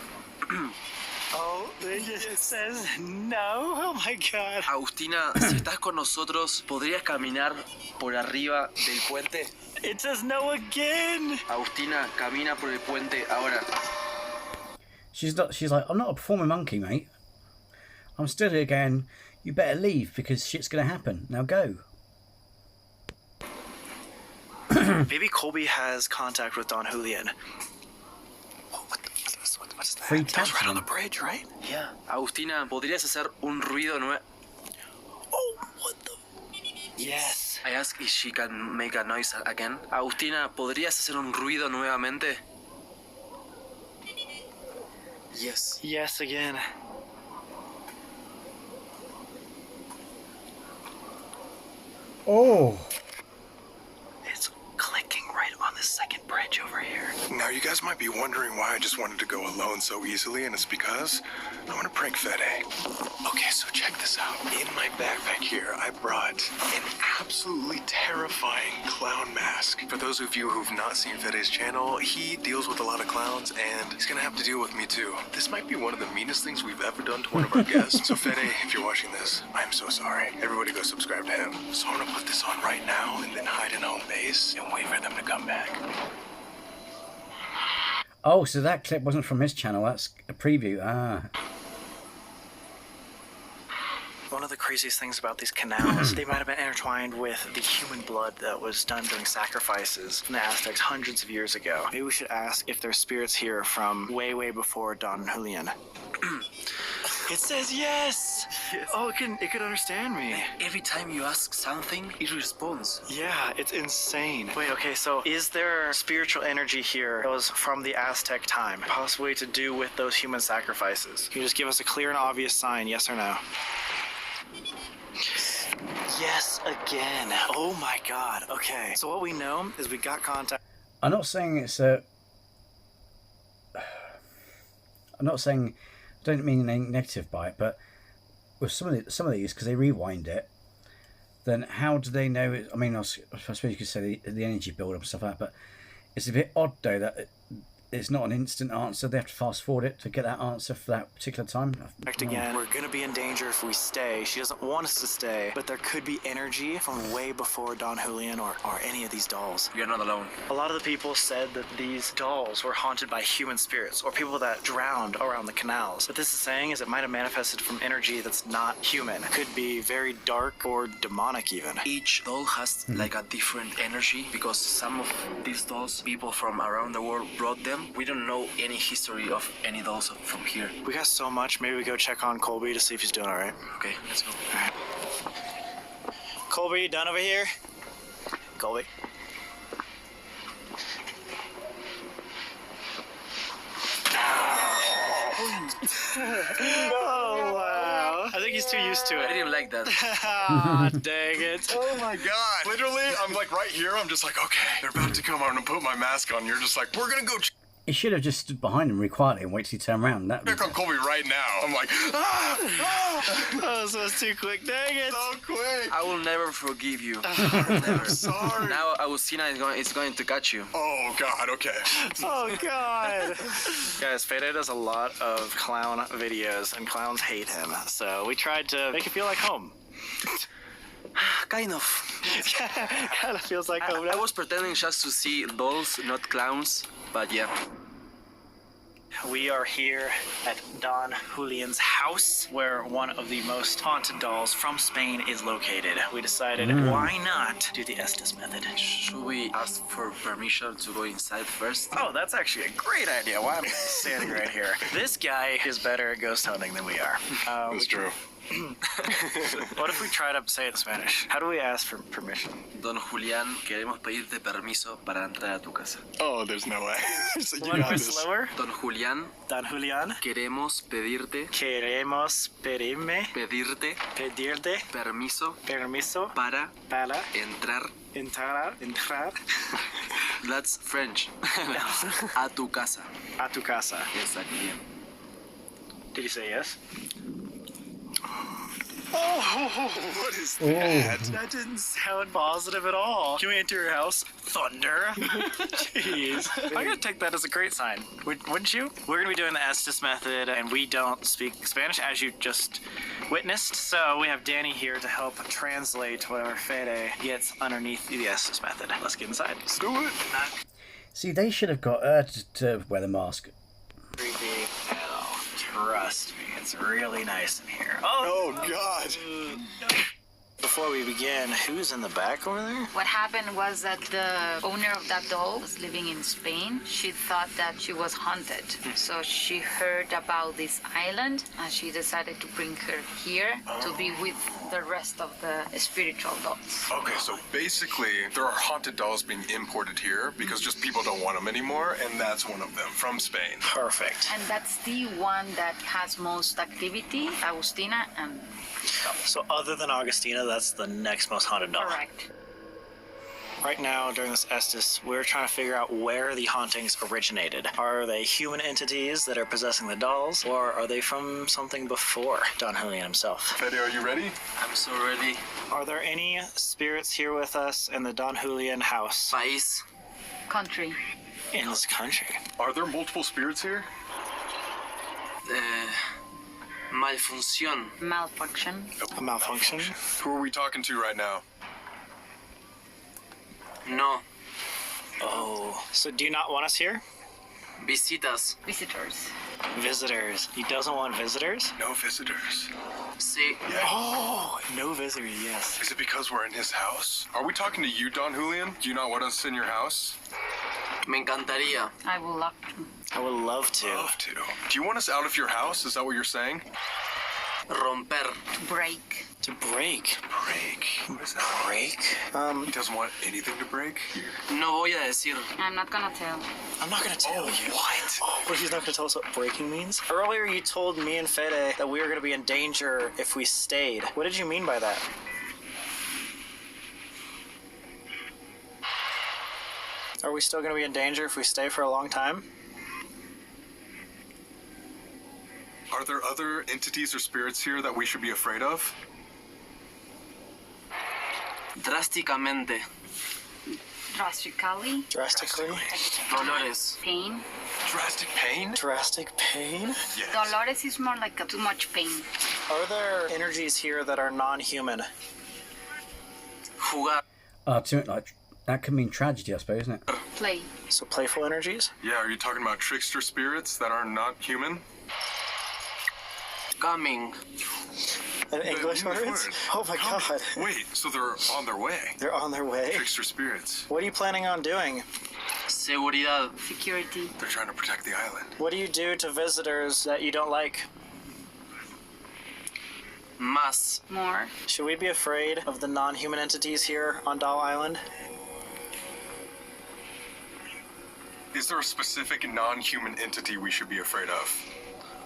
Oh, it says no. Oh my god. Agustina, si estás con nosotros, ¿podrías caminar por arriba del puente? It says no again. Agustina, camina por el puente ahora. She's like, I'm not a performing monkey, mate. I'm stood here going, you better leave because shit's going to happen. Now go. Maybe Colby has contact with Don Julian. Oh, what's that? Free That's right taps on the bridge, right? Yeah. Agustina, ¿podrías hacer un ruido nuevo? Oh, what the? Yes. I asked if she can make a noise again. Agustina, ¿podrías hacer un ruido nuevamente? Yes. Yes again. Oh. It's clicking right on this second bridge over here. Now, you guys might be wondering why I just wanted to go alone so easily, and it's because I want to prank Fede. Okay, so check this out. In my backpack here, I brought an absolutely terrifying clown mask. For those of you who've not seen Fede's channel, he deals with a lot of clowns, and he's gonna have to deal with me too. This might be one of the meanest things we've ever done to one of our guests. So Fede, if you're watching this, I'm so sorry. Everybody go subscribe to him. So I'm gonna put this on right now and then hide in home base and wait for them to come back. Oh, so that clip wasn't from his channel. That's a preview. Ah. One of the craziest things about these canals, they might have been intertwined with the human blood that was done during sacrifices from the Aztecs hundreds of years ago. Maybe we should ask if there's spirits here from way, way before Don Julian. It says yes! Yes. Oh, it can understand me. Every time you ask something, it responds. Yeah, it's insane. Wait, okay, so is there spiritual energy here that was from the Aztec time, possibly to do with those human sacrifices? Can you just give us a clear and obvious sign, yes or no? Yes, again. Oh my god. Okay. So what we know is we got contact. I'm not saying it's a. I'm not saying. I don't mean anything negative by it, but with some of these, because they rewind it, then how do they know? I mean, I suppose you could say the energy build up and stuff like that, but it's a bit odd though that it's not an instant answer. They have to fast forward it to get that answer for that particular time. Again, we're gonna be in danger if we stay. She doesn't want us to stay, but there could be energy from way before Don Julian or any of these dolls. You're not alone. A lot of the people said that these dolls were haunted by human spirits or people that drowned around the canals. What this is saying is it might have manifested from energy that's not human. It could be very dark or demonic even. Each doll has like a different energy because some of these dolls, people from around the world brought them. We don't know any history of any dolls from here. We got so much, maybe we go check on Colby to see if he's doing all right. Okay, let's go. All right. Colby, you done over here? Colby? Oh, wow. I think he's too used to I it. didn't like that. Ah, dang it. Oh my god. Literally, I'm like right here. I'm just like, okay, they're about to come out and put my mask on. You're just like, we're gonna go He should have just stood behind him really quietly and wait till he turned around. That check on Colby right now. I'm like, Oh, this was too quick. Dang it. so quick. I will never forgive you. I'm sorry. Now Agustina is going to catch you. Oh god, okay. Oh, God. Guys, Fede does a lot of clown videos, and clowns hate him. So we tried to make it feel like home. Kind of. Kind of feels like home. I was pretending just to see dolls, not clowns, but yeah. We are here at Don Julian's house, where one of the most haunted dolls from Spain is located. We decided, why not do the Estes method? Should we ask for permission to go inside first? Oh, that's actually a great idea. Why am I standing right here? This guy is better at ghost hunting than we are. That's true. What if we try to say it in Spanish? How do we ask for permission? Don Julián, queremos pedirte permiso para entrar a tu casa. Oh, there's no way. So you One got bit this. slower. Don Julián, Don Julian. queremos pedirte Queremos pedirte permiso permiso para para entrar. That's French. A tu casa. a tu casa. Exactly. Did you say yes? Oh, what is that? That didn't sound positive at all. Can we enter your house? Thunder. Jeez. I'm gonna take that as a great sign. Wouldn't you? We're gonna be doing the Estes method, and we don't speak Spanish, as you just witnessed. So we have Danny here to help translate whatever Fede gets underneath the Estes method. Let's get inside. Let's do it. See, they should have got her to wear the mask. Creepy. Oh, trust me, it's really nice in here. Oh god. Before we begin, who's in the back over there? What happened was that the owner of that doll was living in Spain. She thought that she was haunted. So she heard about this island and she decided to bring her here to be with the rest of the spiritual dolls. Okay, so basically, there are haunted dolls being imported here because just people don't want them anymore, and that's one of them from Spain. Perfect. And that's the one that has most activity, Agustina and So other than Augustina, that's the next most haunted doll. correct. Right now, during this Estes, we're trying to figure out where the hauntings originated. Are they human entities that are possessing the dolls, or are they from something before Don Julian himself? Fede, are you ready? I'm so ready. Are there any spirits here with us in the Don Julian house País. Country. in this country? Are there multiple spirits here? Malfunción. Malfunction. A malfunction? Who are we talking to right now? No. Oh, so do you not want us here? Visitas. Visitors. Visitors. He doesn't want visitors? No visitors. Sí. Oh, no visitors, yes. Is it because we're in his house? Are we talking to you, Don Julian? Do you not want us in your house? Me encantaría. I will love to. I would love to. Love to. Do you want us out of your house? Is that what you're saying? Romper. To break. To break. Break. What is that? Break? He doesn't want anything to break? No voy a decir. I'm not gonna tell. I'm not gonna tell you. What? Oh, but he's not gonna tell us what breaking means? Earlier you told me and Fede that we were gonna be in danger if we stayed. What did you mean by that? Are we still going to be in danger if we stay for a long time? Are there other entities or spirits here that we should be afraid of? Drásticamente. Drastically. Drastically? Dolores. Pain. Drastic pain? Drastic pain? Yes. Dolores is more like too much pain. Are there energies here that are non-human? Jugar. Like, that could mean tragedy, I suppose, isn't it? Play. So playful energies? Yeah, are you talking about trickster spirits that are not human? Coming. In English English words? word. Oh my god. Wait, so they're on their way? They're on their way? Trickster spirits. What are you planning on doing? Seguridad. Security. They're trying to protect the island. What do you do to visitors that you don't like? Más. More. Should we be afraid of the non-human entities here on Doll Island? Is there a specific non-human entity we should be afraid of?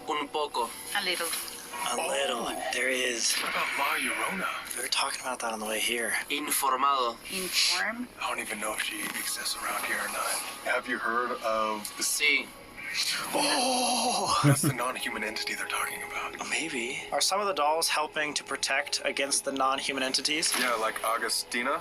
Un poco. A little. A little. There is. What about La Llorona? We were talking about that on the way here. Informado. Inform. I don't even know if she exists around here or not. Have you heard of the... Sí. Oh! That's the non-human entity they're talking about. Maybe. Are some of the dolls helping to protect against the non-human entities? Yeah, like Agustina.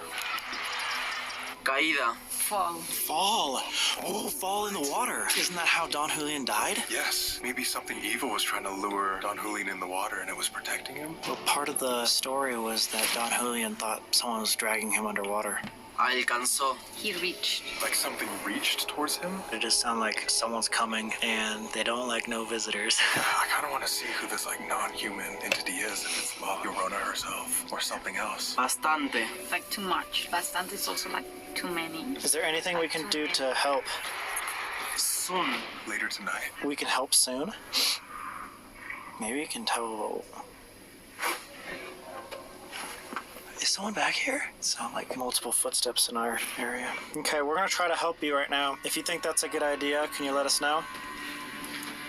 Caída. Fall. Fall. Oh, fall in the water. Isn't that how Don Julian died? Yes, maybe something evil was trying to lure Don Julian in the water and it was protecting him. Well, part of the story was that Don Julian thought someone was dragging him underwater. Alcanzó. He reached. Like something reached towards him. It just sounds like someone's coming and they don't like no visitors. I kind of want to see who this like non-human entity is. If it's La Llorona herself or something else. Bastante. Like too much. Bastante is also like too many. Is there anything we can do to help? Soon. Later tonight. We can help soon? Maybe we can tell... Is someone back here? Sound like multiple footsteps in our area. Okay, we're gonna try to help you right now. If you think that's a good idea, can you let us know?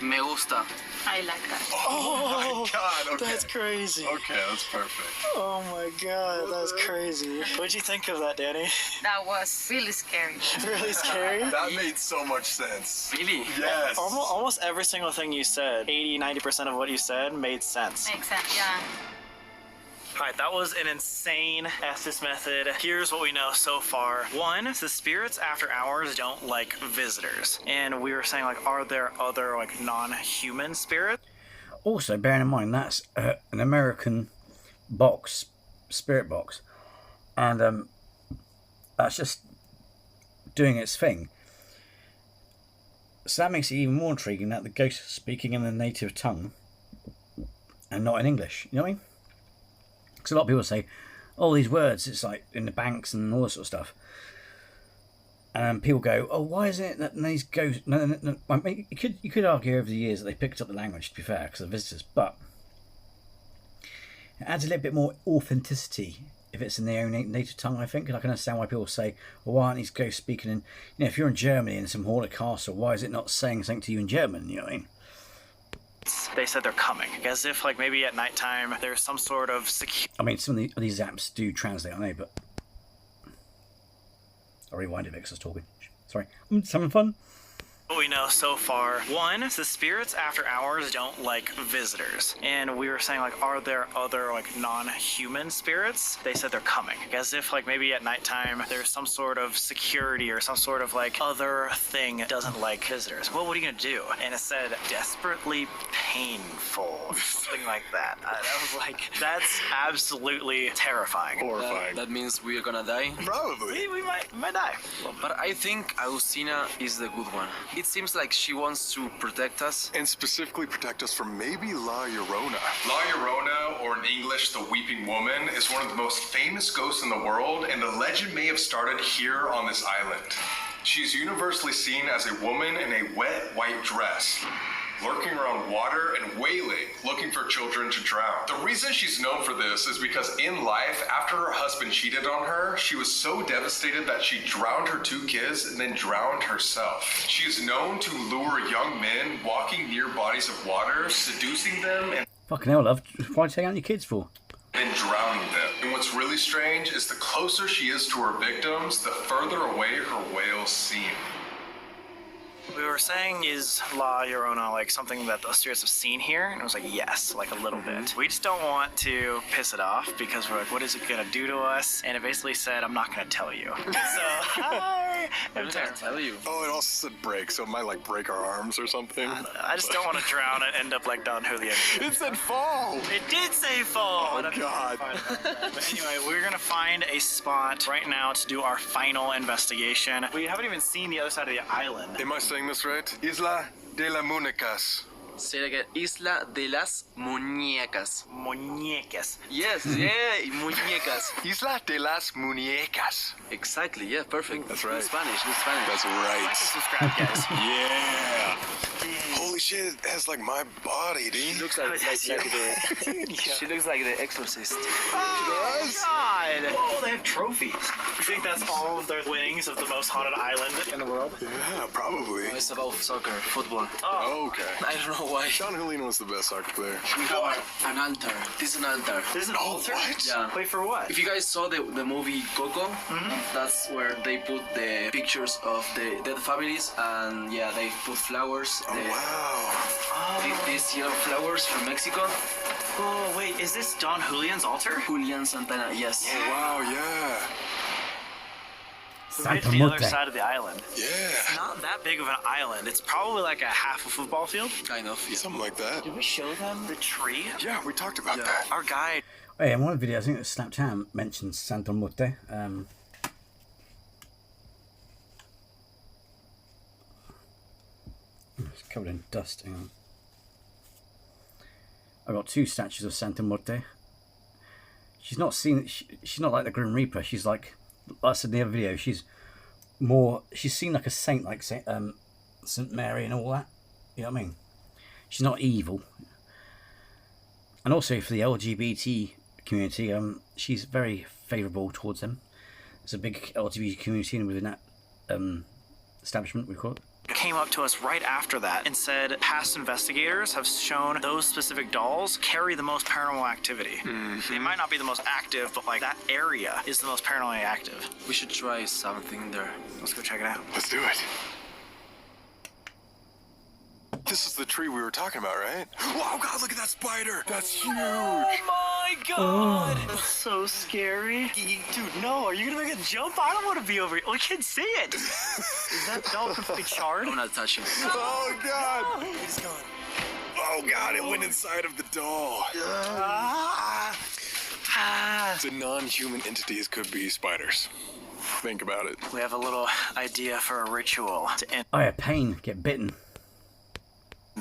Me gusta. I like that. Oh my God, okay. That's crazy. Okay, that's perfect. Oh my god, that's crazy. What'd you think of that, Danny? That was really scary. Really scary? That made so much sense. Really? Yes. Almost every single thing you said, 80-90% of what you said made sense. Makes sense, yeah. Alright, that was an insane Estes method. Here's what we know so far. One, the spirits after hours don't like visitors. And we were saying, like, are there other, like, non-human spirits? Also, bearing in mind, that's an American box, spirit box. And that's just doing its thing. So that makes it even more intriguing that the ghost is speaking in the native tongue and not in English. You know what I mean? Because a lot of people say, oh, these words, it's like in the banks and all this sort of stuff. And people go, oh, why is it that these ghosts... No. I mean, you could argue over the years that they picked up the language, to be fair, because of visitors, but it adds a little bit more authenticity if it's in their own native tongue, I think. And I can understand why people say, well, why aren't these ghosts speaking in... You know, if you're in Germany in some haunted castle, why is it not saying something to you in German, you know what I mean? They said they're coming. As if, like, maybe at nighttime there's some sort of I mean, some of these apps do translate, I know, but... I rewinded it because I was talking. Sorry. I'm just having fun. What we know so far. One, the spirits after hours don't like visitors. And we were saying, like, are there other, like, non-human spirits? They said they're coming. As if, like, maybe at nighttime there's some sort of security or some sort of, like, other thing that doesn't like visitors. Well, what are you gonna do? And it said, desperately painful. Something like that. I was like, that's absolutely terrifying. Horrifying. That means we are gonna die. Probably. We might die. But I think Agustina is the good one. It seems like she wants to protect us. And specifically protect us from maybe La Llorona. La Llorona, or in English, the Weeping Woman, is one of the most famous ghosts in the world, and the legend may have started here on this island. She is universally seen as a woman in a wet white dress, lurking around water and wailing, looking for children to drown. The reason she's known for this is because in life, after her husband cheated on her, she was so devastated that she drowned her 2 kids and then drowned herself. She is known to lure young men walking near bodies of water, seducing them and Fucking hell, love. Why are you taking out your kids for? then then drowning them. And what's really strange is the closer she is to her victims, the further away her whales seem. We were saying, is La Llorona like something that the spirits have seen here? And it was like, yes, like a little bit. We just don't want to piss it off because we're like, what is it gonna do to us? And it basically said, I'm not gonna tell you. So, hi! I'm gonna tell you. Oh, it also said break, so it might like break our arms or something. I just don't want to drown and end up like Don Julian. It said fall! It did say fall! Oh, God. But anyway, we're gonna find a spot right now to do our final investigation. We haven't even seen the other side of the island. Am I saying this right? Isla de las Muñecas. Say it again. Isla de las Muñecas. Muñecas. Yes, yeah, muñecas. Isla de las Muñecas. Exactly, yeah, perfect. That's right. In Spanish, in Spanish. That's Like right. and subscribe, guys. Yeah. Holy shit, it has like my body, dude. She looks like the She looks like the Exorcist. Oh, God! Oh, they have trophies. You think that's all of their winnings of the most haunted island in the world? Yeah, probably. It's about soccer, football. Oh, okay. I don't know why. Don Julian was the best soccer player. We have an altar. This is an altar. This is an altar? What? Yeah. Wait, for what? If you guys saw the movie Coco, that's where they put the pictures of the dead families, and yeah, they put flowers. Oh, wow. These yellow flowers from Mexico. Oh, wait, is this Don Julian's altar? Julian Santana, yes. Oh, wow, yeah. Right to the other side of the island. Yeah. It's not that big of an island. It's probably like a half a football field. Kind of, yeah. Something like that. Did we show them the tree? Yeah, we talked about that. Our guide. Hey, in one of the videos, I think it was Snapchat mentioned Santo Monte. It's covered in dust. Hang on. I've got two statues of Santa Morte. She's not seen. She's not like the Grim Reaper. She's like I said in the other video. She's seen like a saint, like Saint Mary and all that. You know what I mean? She's not evil. And also for the LGBT community, she's very favourable towards them. There's a big LGBT community within that establishment, we call it. Came up to us right after that and said past investigators have shown those specific dolls carry the most paranormal activity. They might not be the most active, but like that area is the most paranormally active. We should try something there. Let's go check it out. Let's do it. This is the tree we were talking about, right? Wow, God, look at that spider. That's huge. Oh my God! That's so scary. Dude, no, are you gonna make it jump? I don't want to be over here. We can see it. Is that doll completely charred? I'm not touching. Oh, God. He's gone. Oh, God, it went inside of the doll. The non-human entities could be spiders. Think about it. We have a little idea for a ritual to end Oh yeah, pain, get bitten.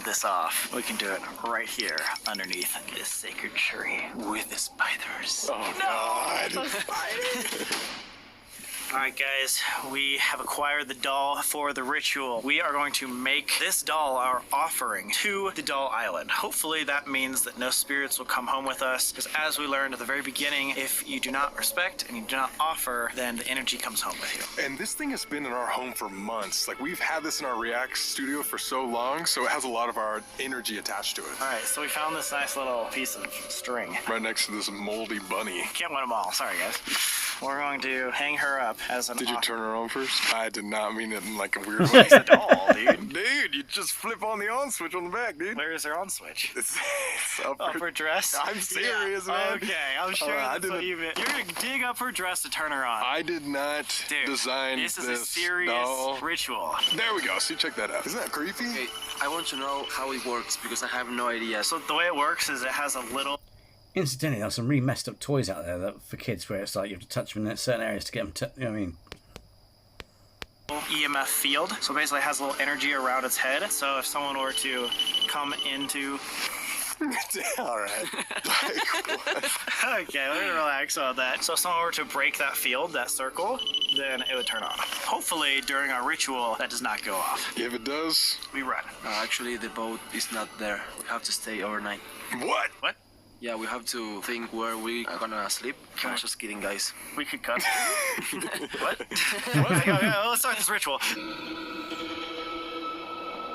this off. We can do it right here underneath this sacred tree with the spiders. Oh, God. Alright guys, we have acquired the doll for the ritual. We are going to make this doll our offering to the doll island. Hopefully that means that no spirits will come home with us, because as we learned at the very beginning, if you do not respect and you do not offer, then the energy comes home with you. And this thing has been in our home for months. Like, we've had this in our React studio for so long, so it has a lot of our energy attached to it. Alright, so we found this nice little piece of string. Right next to this moldy bunny. Can't win them all, sorry guys. We're going to hang her up as an Did you turn her on first? I did not mean it in like a weird way. It's a doll, dude. Dude, you just flip on the on switch on the back, dude. Where is her on switch? It's upper. Up her dress? I'm serious, man. Okay, I'm sure that's what you meant. You're gonna dig up her dress to turn her on. I did not design this is a serious doll. ritual. There we go. See, check that out. Isn't that creepy? Okay, I want to know how it works because I have no idea. So the way it works is it has a little... Incidentally, there's some really messed up toys out there that for kids where it's like you have to touch them in certain areas to get them to, you know what I mean? EMF field. So basically it has a little energy around its head. So if someone were to come into... Alright. Okay, let me relax on that. So if someone were to break that field, that circle, then it would turn on. Hopefully during our ritual that does not go off. If it does, we run. Actually, the boat is not there. We have to stay overnight. What? What? Yeah, we have to think where we are gonna sleep. I'm just kidding, guys. We could cut. What? Okay, let's start this ritual.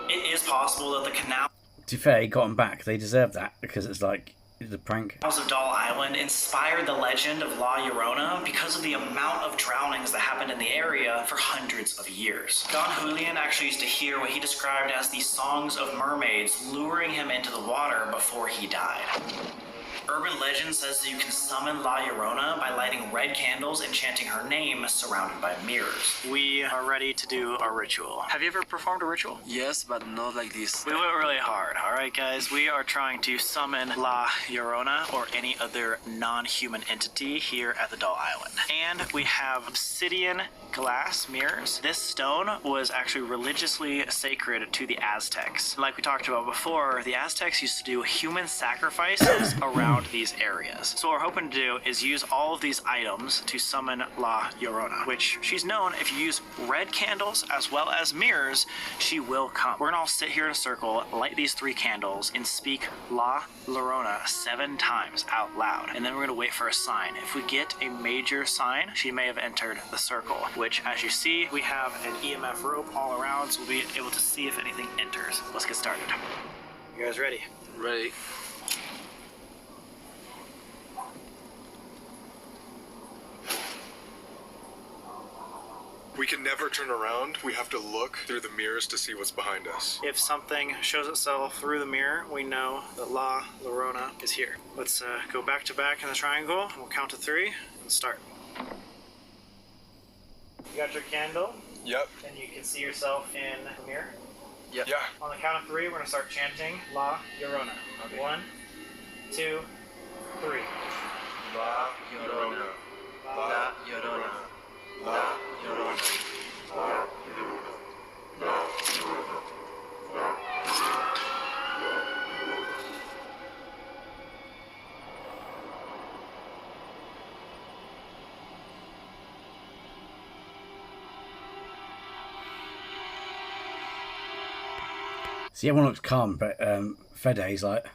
It is possible that the canal... To be fair, he got them back. They deserve that because it's like the prank. House of Doll Island inspired the legend of La Llorona because of the amount of drownings that happened in the area for hundreds of years. Don Julian actually used to hear what he described as the songs of mermaids luring him into the water before he died. Urban legend says that you can summon La Llorona by lighting red candles and chanting her name surrounded by mirrors. We are ready to do our ritual. Have you ever performed a ritual? Yes, but not like this. We went really hard, alright guys? We are trying to summon La Llorona or any other non-human entity here at the Doll Island. And we have obsidian glass mirrors. This stone was actually religiously sacred to the Aztecs. Like we talked about before, the Aztecs used to do human sacrifices around these areas. So what we're hoping to do is use all of these items to summon La Llorona, which she's known if you use red candles as well as mirrors, she will come. We're gonna all sit here in a circle, light these 3 candles, and speak La Llorona 7 times out loud. And then we're gonna wait for a sign. If we get a major sign, she may have entered the circle, which as you see, we have an EMF rope all around, so we'll be able to see if anything enters. Let's get started. You guys ready? Ready. We can never turn around. We have to look through the mirrors to see what's behind us. If something shows itself through the mirror, we know that La Llorona is here. Let's go back to back in the triangle. We'll count to 3 and start. You got your candle? Yep. And you can see yourself in the mirror? Yep. Yeah. On the count of 3, we're going to start chanting La Llorona. Okay. 1, 2, 3. La Llorona. La Llorona. La Llorona. See, everyone looks calm, but Fede's like...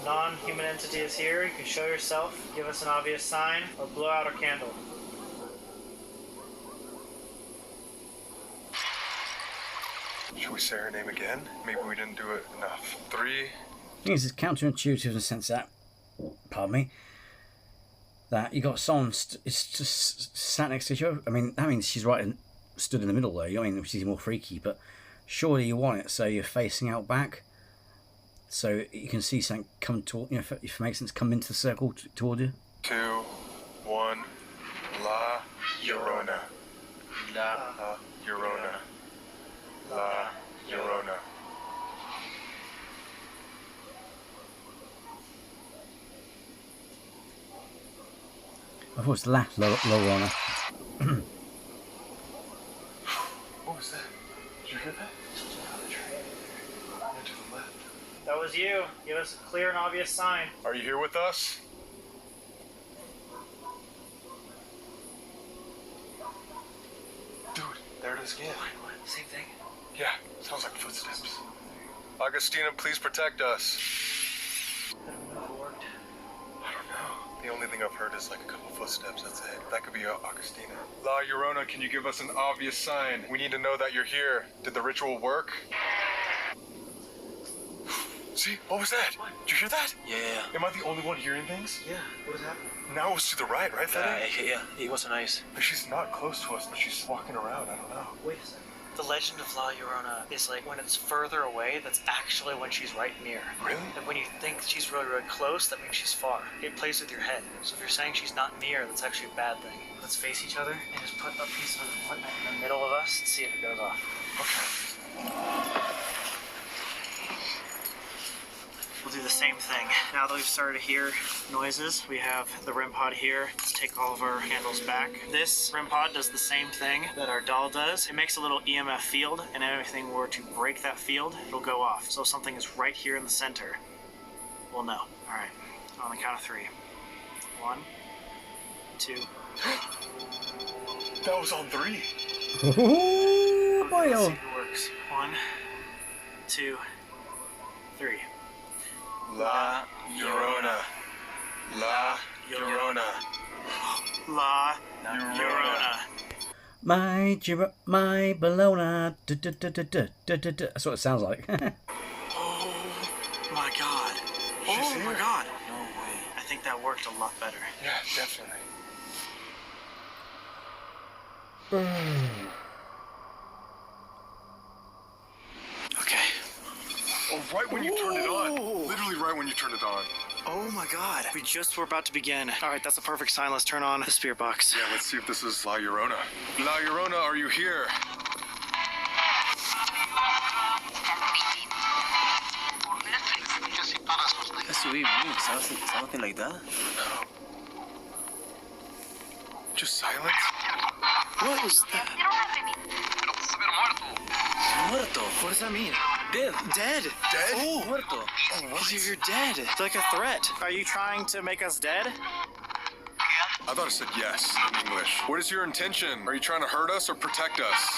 Non-human entity is here. You can show yourself, give us an obvious sign, or blow out a candle. Should we say her name again? Maybe we didn't do it enough. 3. I think it's counterintuitive in the sense that, pardon me, that you got someone it's just sat next to you. I mean, that means she's right stood in the middle though. I mean, which is more freaky, but surely you want it so you're facing out back, so you can see something come toward. You know, if it makes sense, come into the circle toward you. 2, 1. La Llorona. La Llorona. La Llorona. I thought it was La Llorona. What was that? Did you hear that? To the left. That was you. Give us a clear and obvious sign. Are you here with us? Dude, there it is again. Same thing. Yeah, sounds like footsteps. Augustina, please protect us. I don't know if it worked. I don't know. The only thing I've heard is like a couple footsteps, that's it. That could be Augustina. La Llorona, can you give us an obvious sign? We need to know that you're here. Did the ritual work? See, what was that? What? Did you hear that? Yeah. Am I the only one hearing things? Yeah. What is happening? Now it was to the right, right, Fede? Yeah. It wasn't nice. But she's not close to us, but she's walking around. I don't know. Wait a second. The legend of La Llorona is like when it's further away, that's actually when she's right near. Really? And when you think she's really, really close, that means she's far. It plays with your head. So if you're saying she's not near, that's actually a bad thing. Let's face each other and just put a piece of equipment in the middle of us and see if it goes off. Okay. We'll do the same thing. Now that we've started to hear noises, we have the REM pod here. Let's take all of our handles back. This REM pod does the same thing that our doll does. It makes a little EMF field, and if anything were to break that field, it'll go off. So if something is right here in the center, we'll know. All right, on the count of 3. 1, 2. That was on 3. Oh boy! Let's see if it works. 1, 2, 3. La Llorona. La Llorona. La Llorona. My Bologna. That's what it sounds like. Oh Oh my god. No way. I think that worked a lot better. Yeah, definitely. Okay. Oh, right when you turned it on. Literally right when you turned it on. Oh my god. We just were about to begin. Alright, that's a perfect sign. Let's turn on the spirit box. Yeah, let's see if this is La Llorona. La Llorona, are you here? Something like that. Just silence? What was that? Muerto. What does that mean? Dead. Dead? Dead? Oh, Muerto. you're dead. It's like a threat. Are you trying to make us dead? I thought it said yes in English. What is your intention? Are you trying to hurt us or protect us?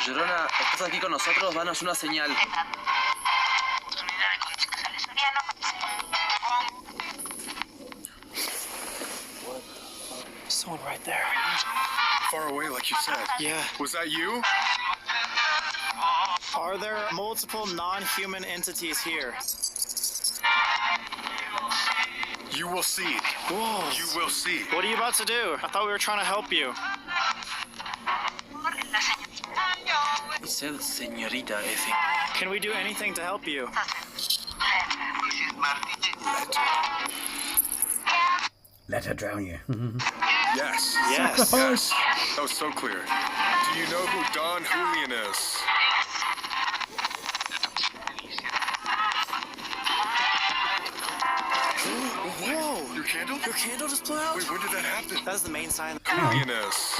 Llorona, estás aquí con nosotros, danos una señal. Someone right there. Far away, like you said. Yeah. Was that you? Are there multiple non-human entities here? You will see. Whoa. You will see. What are you about to do? I thought we were trying to help you. He said señorita, I think. Can we do anything to help you? Let her drown you. Yes. Yes. Yes. That was so clear. Do you know who Don Julian is? Whoa! Your candle? Your candle just blew out? Wait, when did that happen? That is the main sign. Julian is.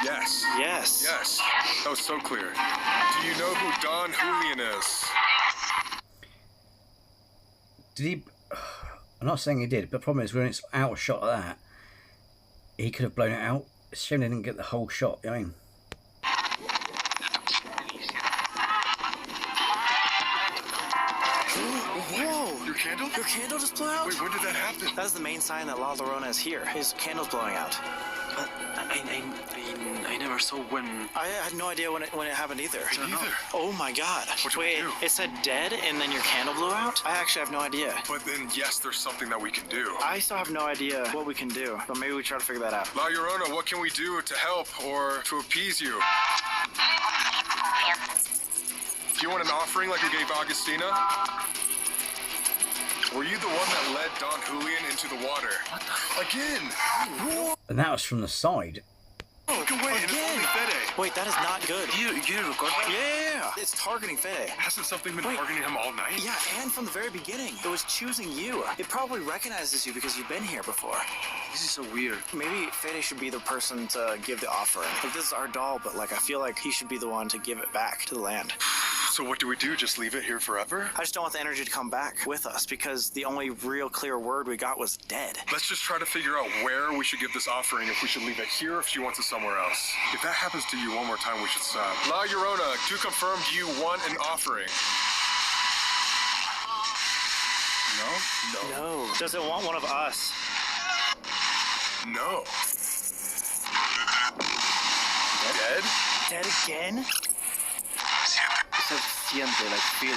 Yes. Yes. Yes. That was so clear. Do you know who Don Julian is? Did he? I'm not saying he did, but the problem is when it's out of shot like that, he could have blown it out. It's a shame they didn't get the whole shot. You know what I mean? Whoa! Your candle? Your candle just blew out? Wait, when did that happen? That is the main sign that La Llorona is here. His candle's blowing out. But I never saw when. I had no idea when it happened either. Me neither. Oh my god. What do we Wait, do? it said dead and then your candle blew out? I actually have no idea. But then, yes, there's something that we can do. I still have no idea what we can do, but maybe we try to figure that out. La Llorona, what can we do to help or to appease you? Do you want an offering like we gave Augustina? Were you the one that led Don Julian into the water? Again! And that was from the side. Look away, and it's only Fede. Wait, that is not good. You record that? Yeah! It's targeting Fede. Hasn't something been Wait. targeting him all night? Yeah, and from the very beginning. It was choosing you. It probably recognizes you because you've been here before. This is so weird. Maybe Fede should be the person to give the offering. Like, this is our doll, but like, I feel like he should be the one to give it back to the land. So what do we do? Just leave it here forever? I just don't want the energy to come back with us because the only real clear word we got was dead. Let's just try to figure out where we should give this offering, if we should leave it here or if she wants it somewhere else. If that happens to you one more time, we should stop. La Llorona, to confirm, do you want an offering? No? No. Does it want one of us? No. Dead? Dead again? It said siente, like feel.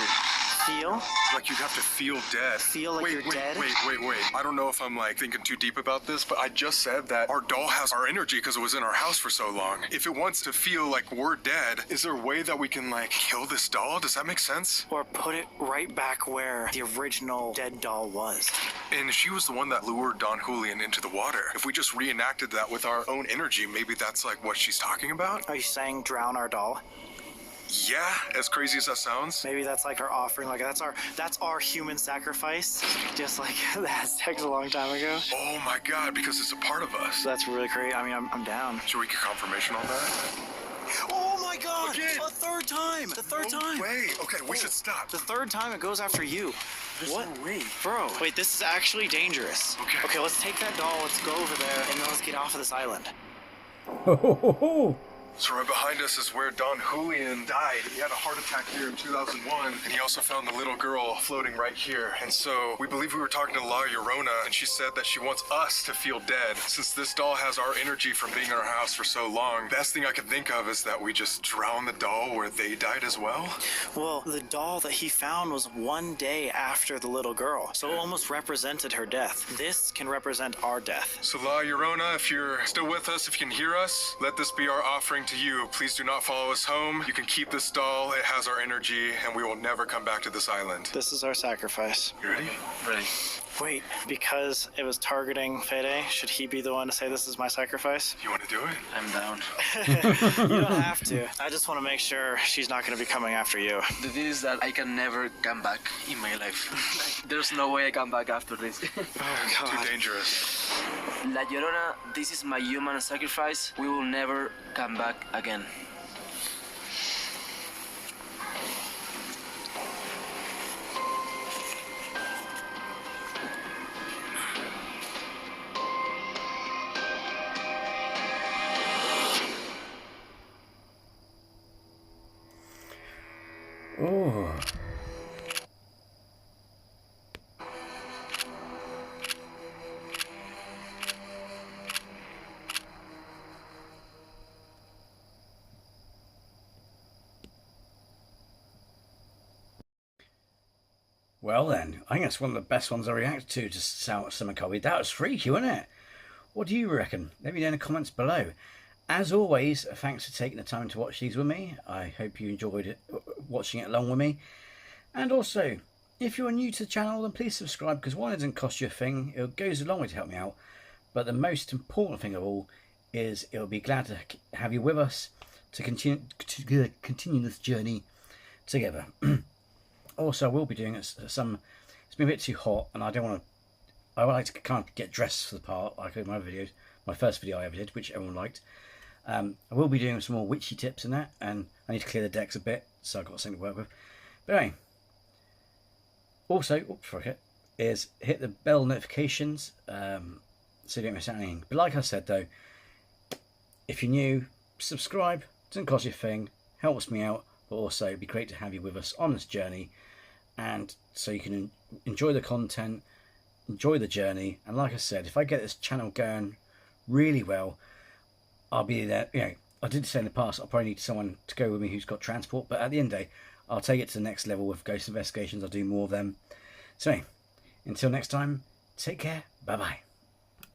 Feel? Like you'd have to feel dead. Feel like wait, you're dead? Wait. I don't know if I'm like thinking too deep about this, but I just said that our doll has our energy because it was in our house for so long. If it wants to feel like we're dead, is there a way that we can like kill this doll? Does that make sense? Or put it right back where the original dead doll was. And she was the one that lured Don Julian into the water. If we just reenacted that with our own energy, maybe that's like what she's talking about? Are you saying drown our doll? Yeah, as crazy as that sounds. Maybe that's like our offering, like that's our human sacrifice, just like the Aztecs a long time ago. Oh my god, because it's a part of us. That's really crazy. I mean, I'm down. Should we get confirmation on that? Oh my god! Again? A third time! The third time! Wait, okay, we should stop. The third time it goes after you. There's What? no way. Bro, wait, this is actually dangerous. Okay. Okay, let's take that doll, let's go over there, and then let's get off of this island. So right behind us is where Don Julian died. He had a heart attack here in 2001, and he also found the little girl floating right here. And so we believe we were talking to La Llorona, and she said that she wants us to feel dead. Since this doll has our energy from being in our house for so long, best thing I can think of is that we just drown the doll where they died as well. Well, the doll that he found was 1 day after the little girl, so it almost represented her death. This can represent our death. So La Llorona, if you're still with us, if you can hear us, let this be our offering to you. Please do not follow us home. You can keep this doll. It has our energy, and we will never come back to this island. This is our sacrifice. You ready? Ready. Wait, because it was targeting Fede, should he be the one to say this is my sacrifice? You want to do it? I'm down. You don't have to. I just want to make sure she's not going to be coming after you. The thing is that I can never come back in my life. There's no way I come back after this. Oh, God. Too dangerous. La Llorona, this is my human sacrifice. We will never come back again. Oh. Well then, I think that's one of the best ones I reacted to Sam and Colby. That was freaky, wasn't it? What do you reckon? Let me know in the comments below. As always, thanks for taking the time to watch these with me. I hope you enjoyed it, watching it along with me. And also, if you're new to the channel, then please subscribe, because one, it doesn't cost you a thing. It goes a long way to help me out. But the most important thing of all is it'll be glad to have you with us to continue this journey together. Also, I will be doing some. It's been a bit too hot, and I don't want to. I like to kind of get dressed for the part, like in my videos. My first video I ever did, which everyone liked. I will be doing some more witchy tips and that, and I need to clear the decks a bit, so I've got something to work with. But anyway, also, oops, forget, is hit the bell notifications so you don't miss out anything. But like I said though, if you're new, subscribe. Doesn't cost you a thing, helps me out, but also it'd be great to have you with us on this journey, and so you can enjoy the content, enjoy the journey. And like I said, if I get this channel going really well, I'll be there. You know, I did say in the past I'll probably need someone to go with me who's got transport, but at the end of the day, I'll take it to the next level with ghost investigations. I'll do more of them. So anyway, until next time, take care. Bye bye.